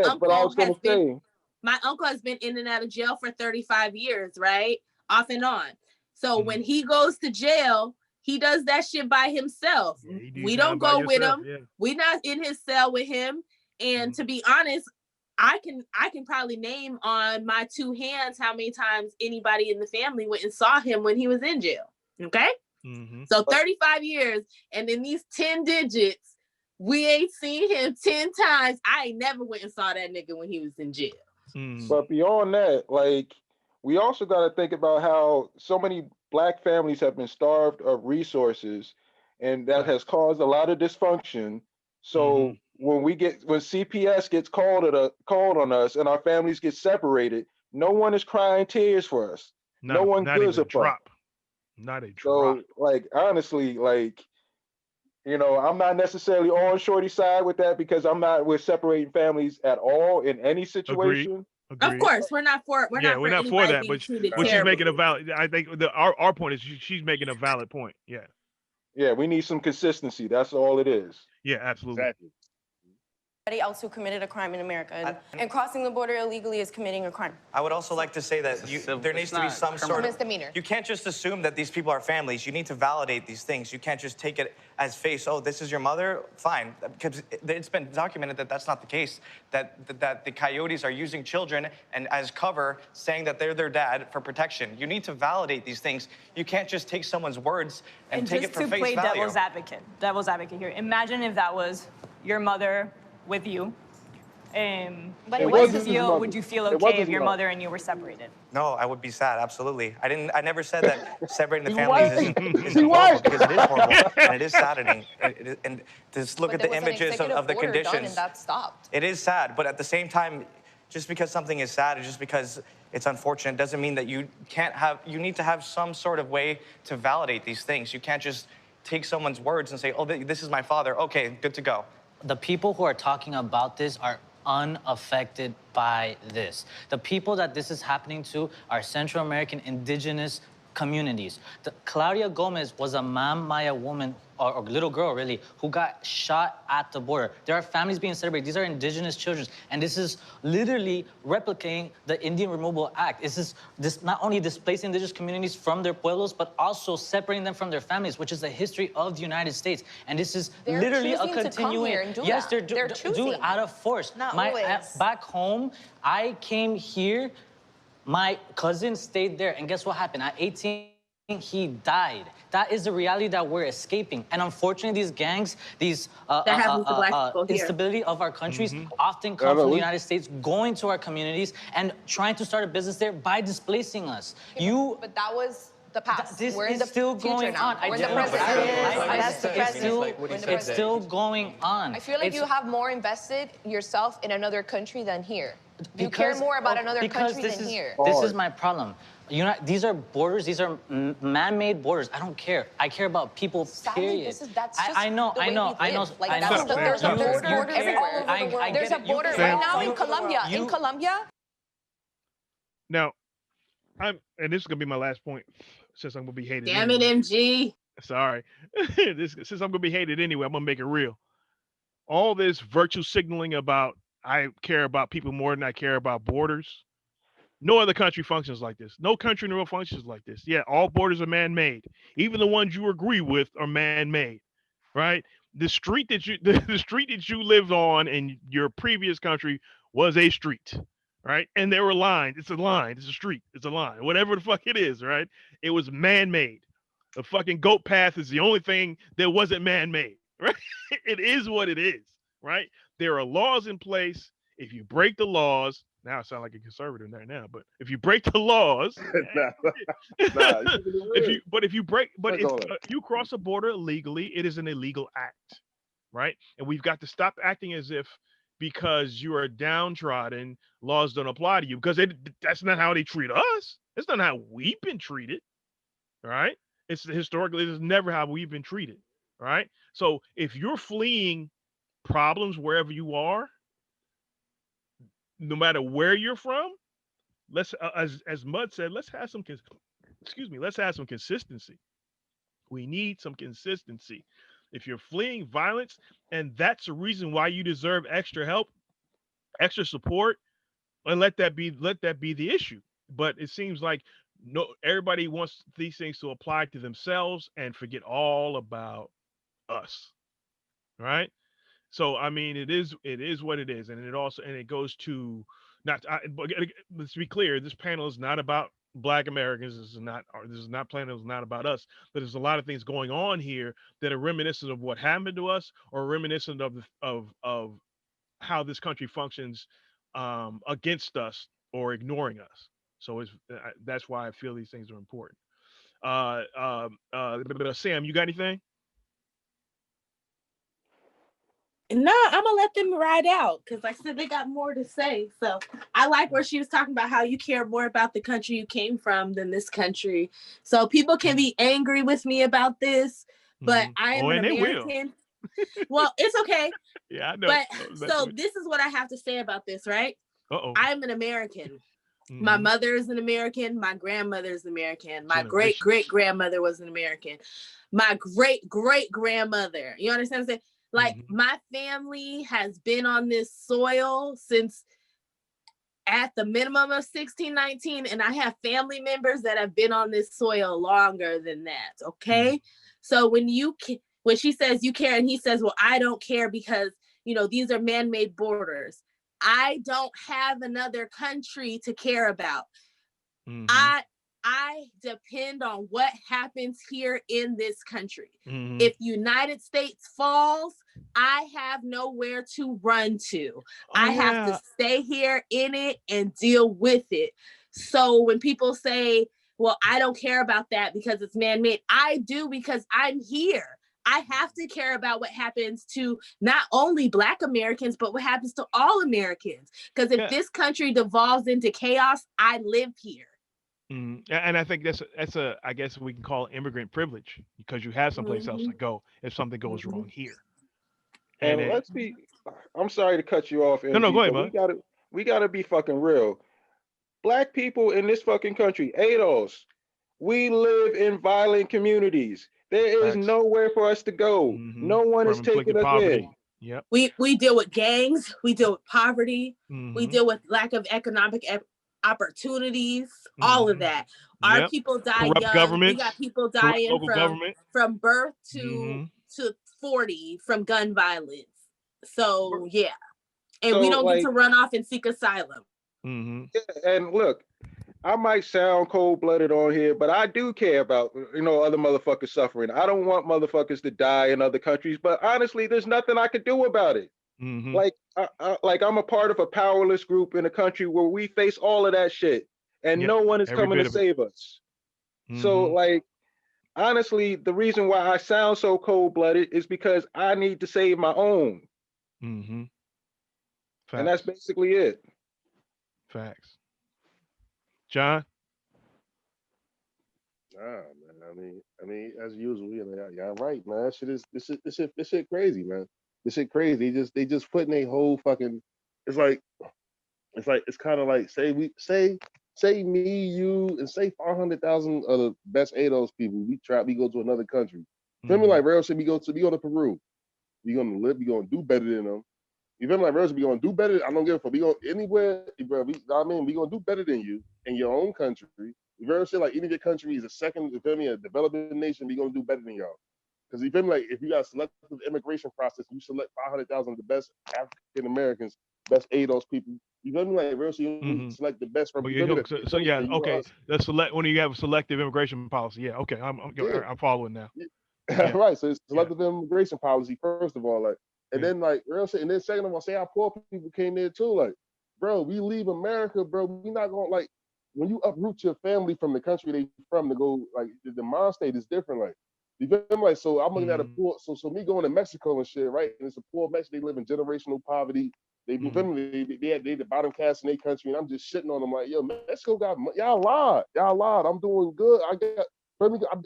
uncle has been in and out of jail for 35 years, right? Off and on. So when he goes to jail, he does that shit by himself. We don't go with him. Yeah. We're not in his cell with him. And to be honest, I can probably name on my 2 hands how many times anybody in the family went and saw him when he was in jail. Okay? So 35 years, and in these 10 digits, we ain't seen him 10 times. I ain't never went and saw that nigga when he was in jail. But beyond that, like, we also got to think about how so many Black families have been starved of resources, and that has caused a lot of dysfunction. So when CPS gets called on us and our families get separated, no one is crying tears for us. No one gives a fuck. Not a drop. So, like, honestly, like, you know, I'm not necessarily on Shorty's side with that because I'm not with separating families at all in any situation. Agreed. Of course, we're not for that, but she's making a valid. I think our point is she's making a valid point. Yeah, we need some consistency. That's all it is. Yeah, absolutely. Exactly. else who committed a crime in America. And crossing the border illegally is committing a crime. I would also like to say that there needs to be some sort of misdemeanor. You can't just assume that these people are families. You need to validate these things. You can't just take it as face. Oh, this is your mother. Fine, because it's been documented that that's not the case. That the coyotes are using children and as cover, saying that they're their dad for protection. You need to validate these things. You can't just take someone's words and take it for face value. Just to play devil's advocate here. Imagine if that was your mother with you. Would you feel okay if your mother and you were separated? No, I would be sad, absolutely. I never said that separating the families isn't horrible, because it is horrible and it is saddening. And just look at the images of the conditions. And that stopped. It is sad, but at the same time, just because something is sad and just because it's unfortunate doesn't mean that you need to have some sort of way to validate these things. You can't just take someone's words and say, oh, this is my father. Okay, good to go. The people who are talking about this are unaffected by this. The people that this is happening to are Central American indigenous communities. Claudia Gomez was a Maya woman, or little girl really, who got shot at the border. There are families being separated. These are indigenous children. And this is literally replicating the Indian Removal Act. This not only displacing indigenous communities from their pueblos, but also separating them from their families, which is the history of the United States. And this is literally a continuing. Yes, they're choosing out of force. Back home, I came here. My cousin stayed there, and guess what happened? At 18, he died. That is the reality that we're escaping. And unfortunately, these gangs, these instability of our countries often come from the United States, going to our communities and trying to start a business there by displacing us. But that was the past. We're in the still going on. We're in the present. It's still going on. I feel like you have more invested yourself in another country than here. You care more about another country than here. This is my problem. These are borders. These are man-made borders. I don't care. I care about people, period. I know. There's a border everywhere. There's a border right now in Colombia. Now, and this is gonna be my last point, since I'm gonna be hated. Damn it, MG. Sorry. Since I'm gonna be hated anyway, I'm gonna make it real. All this virtue signaling about I care about people more than I care about borders. No other country functions like this. No country in the world functions like this. Yeah, all borders are man-made. Even the ones you agree with are man-made, right? The street that you lived on in your previous country was a street, right? And there were lines. It's a line. It's a street. It's a line. Whatever the fuck it is, right? It was man-made. The fucking goat path is the only thing that wasn't man-made, right? It is what it is, right? There are laws in place. If you break the laws, now I sound like a conservative right now, but if you break the laws, if you cross a border illegally, it is an illegal act, right? And we've got to stop acting as if because you are downtrodden, laws don't apply to you, because that's not how they treat us. That's not how we've been treated, right? It's never how we've been treated, right? So if you're fleeing problems wherever you are, no matter where you're from, let's as Mud said, let's have some consistency. We need some consistency. If you're fleeing violence and that's the reason why you deserve extra help, extra support, and let that be the issue. But it seems like everybody wants these things to apply to themselves and forget all about us, right? So I mean, it is what it is, and it goes to but let's be clear, this panel is not about Black Americans. This is not about us. But there's a lot of things going on here that are reminiscent of what happened to us, or reminiscent of how this country functions against us or ignoring us. So that's why I feel these things are important. Sam, you got anything? No, I'm gonna let them ride out because like I said, they got more to say. So I like where she was talking about how you care more about the country you came from than this country. So people can be angry with me about this, but I am an American. Well, it's okay. Yeah, I know. But so this is what I have to say about this, right? I'm an American. My mother is an American. My grandmother is American. My great-great-grandmother was an American. My great-great-grandmother, you understand what I'm saying? Like my family has been on this soil since at the minimum of 1619, and I have family members that have been on this soil longer than that. Okay. So when she says you care and he says, well, I don't care because, you know, these are man-made borders. I don't have another country to care about. I depend on what happens here in this country. If United States falls, I have nowhere to run to. I have to stay here in it and deal with it. So when people say, well, I don't care about that because it's man-made, I do, because I'm here. I have to care about what happens to not only Black Americans, but what happens to all Americans. Because if this country devolves into chaos, I live here. And I think that's I guess we can call it immigrant privilege, because you have someplace else to go if something goes wrong here. And let's be, I'm sorry to cut you off, No, go ahead, but we gotta be fucking real. Black people in this fucking country, ADOS, we live in violent communities. There is nowhere for us to go. No one is taking us in. Yep. We deal with gangs, we deal with poverty, we deal with lack of economic opportunities, all of that. Our people die Corrupt young. Governments, We got people dying from birth to 40 from gun violence. So yeah. And So, we don't like, get to run off and seek asylum. Yeah, and look, I might sound cold-blooded on here, but I do care about, you know, other motherfuckers suffering. I don't want motherfuckers to die in other countries, but honestly, there's nothing I could do about it. Like, I'm a part of a powerless group in a country where we face all of that shit, and no one is coming to save us. So, like, honestly, the reason why I sound so cold-blooded is because I need to save my own. And that's basically it. Facts. John? Nah, man. I mean, as usual, you know, y'all right, man. This shit crazy, man. This shit crazy. They just putting a whole fucking. It's kind of like say me, you, and say 500,000 of the best ADOS people. We go to another country. Feel me? Like real shit. We go to Peru. We gonna live. We gonna do better than them. You feel me? Like real shit. We gonna do better. I don't give a fuck. We gonna anywhere, bro. We gonna do better than you in your own country. You feel me? Like even if your country is a second, you feel me, a developing nation, we gonna do better than y'all. Because you feel me? Like if you got a selective immigration process, you select 500,000 of the best African Americans, best ADOS people. You feel me? Like real shit, you select the best from. Okay. That's when you have a selective immigration policy. Yeah, okay. I'm following now. Yeah. Right. So it's selective immigration policy, first of all, like, and then like real shit, and then second of all, say our poor people came there too. Like, bro, we leave America, bro. We not gonna like when you uproot your family from the country they from to go like the mind state is different. Like, you feel me? Like, so I'm looking at a poor. So me going to Mexico and shit, right? And it's a poor Mexican. They live in generational poverty. They they the bottom caste in their country, and I'm just shitting on them like, yo, Mexico got y'all lied. I'm doing good.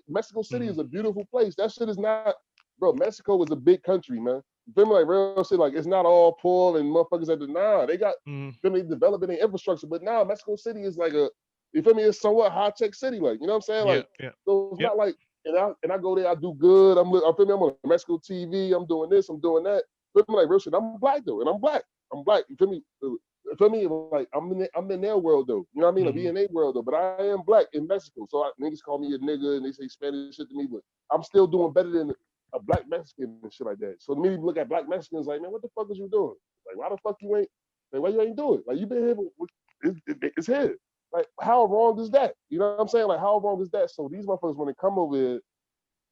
Mexico City is a beautiful place. That shit is not, bro. Mexico is a big country, man. You feel me? Like real shit, like it's not all poor and motherfuckers at the they got feel me developing their infrastructure, but now Mexico City is like you feel me? It's somewhat high tech city, like you know what I'm saying? Like so it's not like and I go there, I do good. I feel me? I'm on Mexico TV. I'm doing this. I'm doing that. Feel me? Like real shit. I'm black though, and I'm black. You feel me? For me, like I'm in their world though. You know what I mean? Like, be in their world though. But I am black in Mexico, so niggas call me a nigga and they say Spanish shit to me. But I'm still doing better than a black Mexican and shit like that. So me look at black Mexicans like, man, what the fuck is you doing? Like, why the fuck you ain't? Like, why you ain't do it? Like, you been here, it's here. Like, how wrong is that? You know what I'm saying? Like, how wrong is that? So these motherfuckers, when they come over here,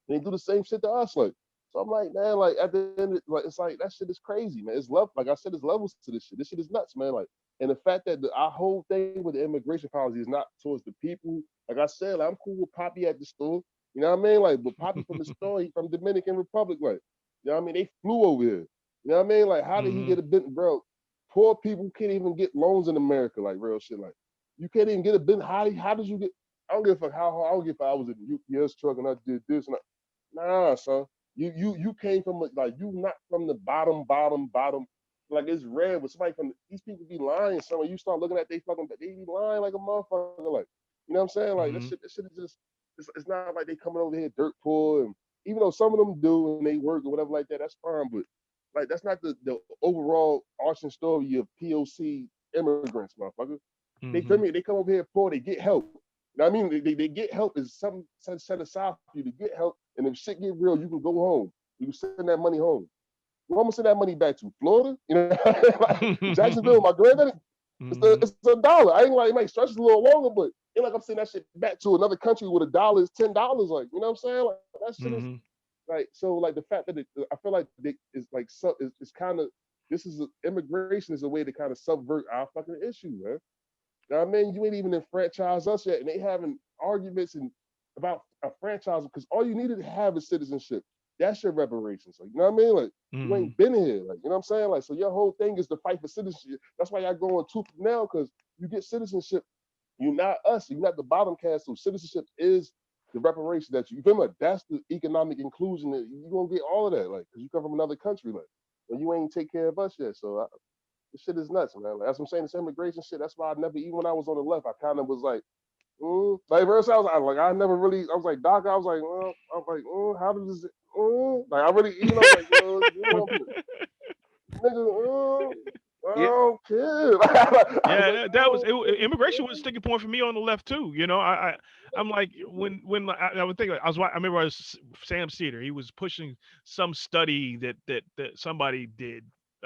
they do the same shit to us. Like, so I'm like, man, like at the end, like it's like that shit is crazy, man. It's love, like I said, it's levels to this shit. This shit is nuts, man. Like, and the fact that our whole thing with the immigration policy is not towards the people. Like I said, like, I'm cool with Poppy at the store. You know what I mean? Like, but Poppy from the store, he from Dominican Republic, like, you know what I mean? They flew over here. You know what I mean? Like, how did he get a bit, bro? Poor people can't even get loans in America, like real shit. Like, you can't even get a bit. How did you get? I don't give a fuck how hard. I don't give a fuck. I was in the UPS truck and I did this and nah, son. You came from like you not from the bottom. Like it's red with somebody from these people be lying. So when you start looking at they be lying like a motherfucker. Like, you know what I'm saying? Like this shit is just it's not like they coming over here dirt poor, and even though some of them do and they work or whatever like that, that's fine. But Like that's not the overall arching story of POC immigrants, motherfucker. They come over here poor, they get help. You know what I mean? They get help is something set aside for you to get help, and if shit get real, you can go home. You can send that money home. Where I'm gonna send that money back to? Florida? You know, like Jacksonville, my granddaddy. It's $1. I ain't like it might stretch a little longer, but ain't like I'm sending that shit back to another country with $1 is $10. Like, you know what I'm saying? Like that shit is like, so like the fact that I feel like it's like it's kind of, this is immigration is a way to kind of subvert our fucking issue, man. You know what I mean? You ain't even enfranchised us yet, and they having arguments about a franchise because all you needed to have is citizenship. That's your reparations. Like, you know what I mean? Like, you ain't been here. Like, you know what I'm saying? Like, so your whole thing is to fight for citizenship. That's why y'all going tooth now, because you get citizenship. You're not us. You're not the bottom caste. So citizenship is the reparation that you feel like. That's the economic inclusion that you're gonna get all of that. Like, because you come from another country, like, and you ain't take care of us yet. So this shit is nuts, man. Like, that's what I'm saying. This immigration shit. That's why I never, even when I was on the left, I kind of was like, like first I was like, Doc, I was like, how does this, like I really, you know, like, nigga, I don't care. Yeah, that was immigration was a sticking point for me on the left too. You know, I'm like when I would think I remember Sam Cedar. He was pushing some study that somebody did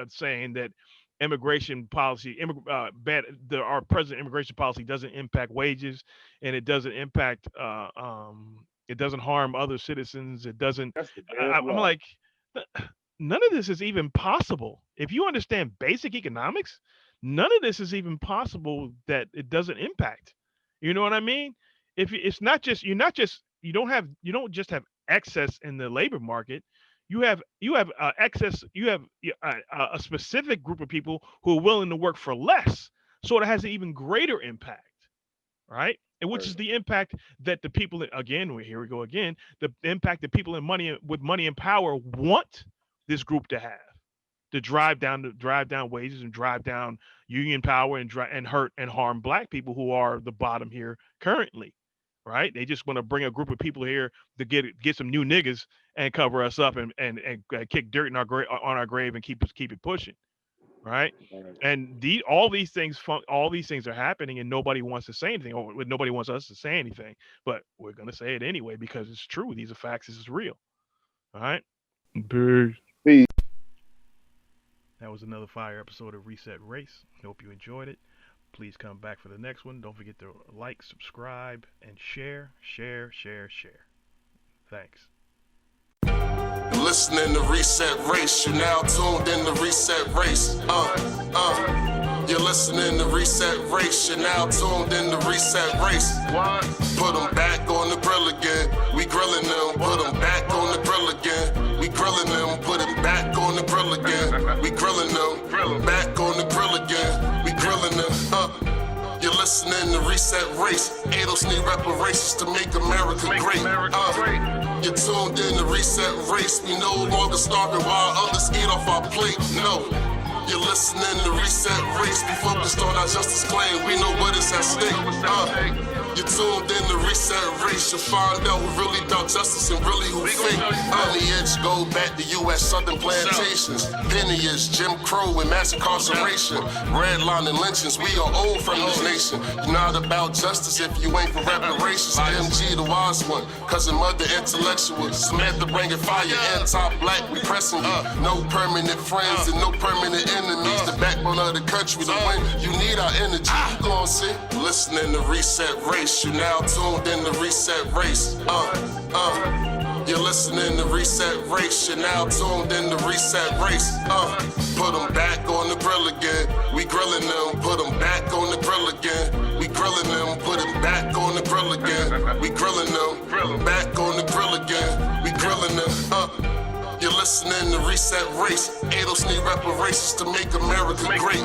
saying that immigration policy, our present immigration policy doesn't impact wages, and it doesn't impact it doesn't harm other citizens. It doesn't. I'm like, none of this is even possible. If you understand basic economics, none of this is even possible that it doesn't impact. You know what I mean? If it's not just you don't just have excess in the labor market. You have excess. You have a specific group of people who are willing to work for less, so it has an even greater impact, right? And which is the impact that the people that, again, here we go again, the impact that people with money and power want this group to have, to drive down wages and drive down union power and hurt and harm Black people who are the bottom here currently. Right? They just want to bring a group of people here to get some new niggas and cover us up and kick dirt in on our grave and keep it pushing. Right? And all these things are happening, and nobody wants to say anything, or nobody wants us to say anything. But we're gonna say it anyway because it's true. These are facts. This is real. All right. Peace. That was another fire episode of Reset Race. Hope you enjoyed it. Please come back for the next one. Don't forget to like, subscribe, and share. Thanks. You're listening to Reset Race. You're now tuned in to Reset Race. You're listening to Reset Race. You're now tuned in to Reset Race. Put them back on the grill again. We grilling them. Put them back on the grill again. We grilling them. Put them back on the grill again. We grilling them. Back on the grill again. We grilling them. You're listening to Reset Race. ADOS need reparations to make America great. You're tuned in to Reset Race. We no longer starving while others eat off our plate. No. You're listening to Reset Race. We focused on our justice claim. We know what is at stake. You're tuned in to Reset Race. You'll find out who really about justice and really who fake. Lineage go back to U.S. Southern plantations. Lineage, Jim Crow and mass incarceration. Redlining lynchings. We are old from this nation. You're not about justice if you ain't for reparations. MG the wise one. Cousin Mother intellectual. Samantha bringing fire. Anti-black we pressing you. No permanent friends and no permanent enemies. The backbone of the country. To win you need our energy. You gon' see. Listening to Reset Race. You're now tuned in to Reset Race. You're listening to Reset Race. You're now tuned in to Reset Race. Put them back on the grill again. We grilling them. Put them back on the grill again. We grilling them. Put them back on the grill again. We grilling them. Back on the grill again. We grilling them. You're listening to Reset Race. ADOS need reparations to make America great.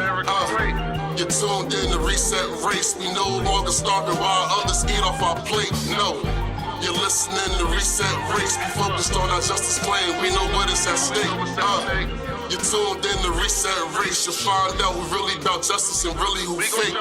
You're tuned in to Reset Race. We no longer starving while others eat off our plate. No. You're listening to Reset Race. We focused on our justice claim. We know what is at stake. You're tuned in to Reset Race. You'll find out who really about justice and really who fake.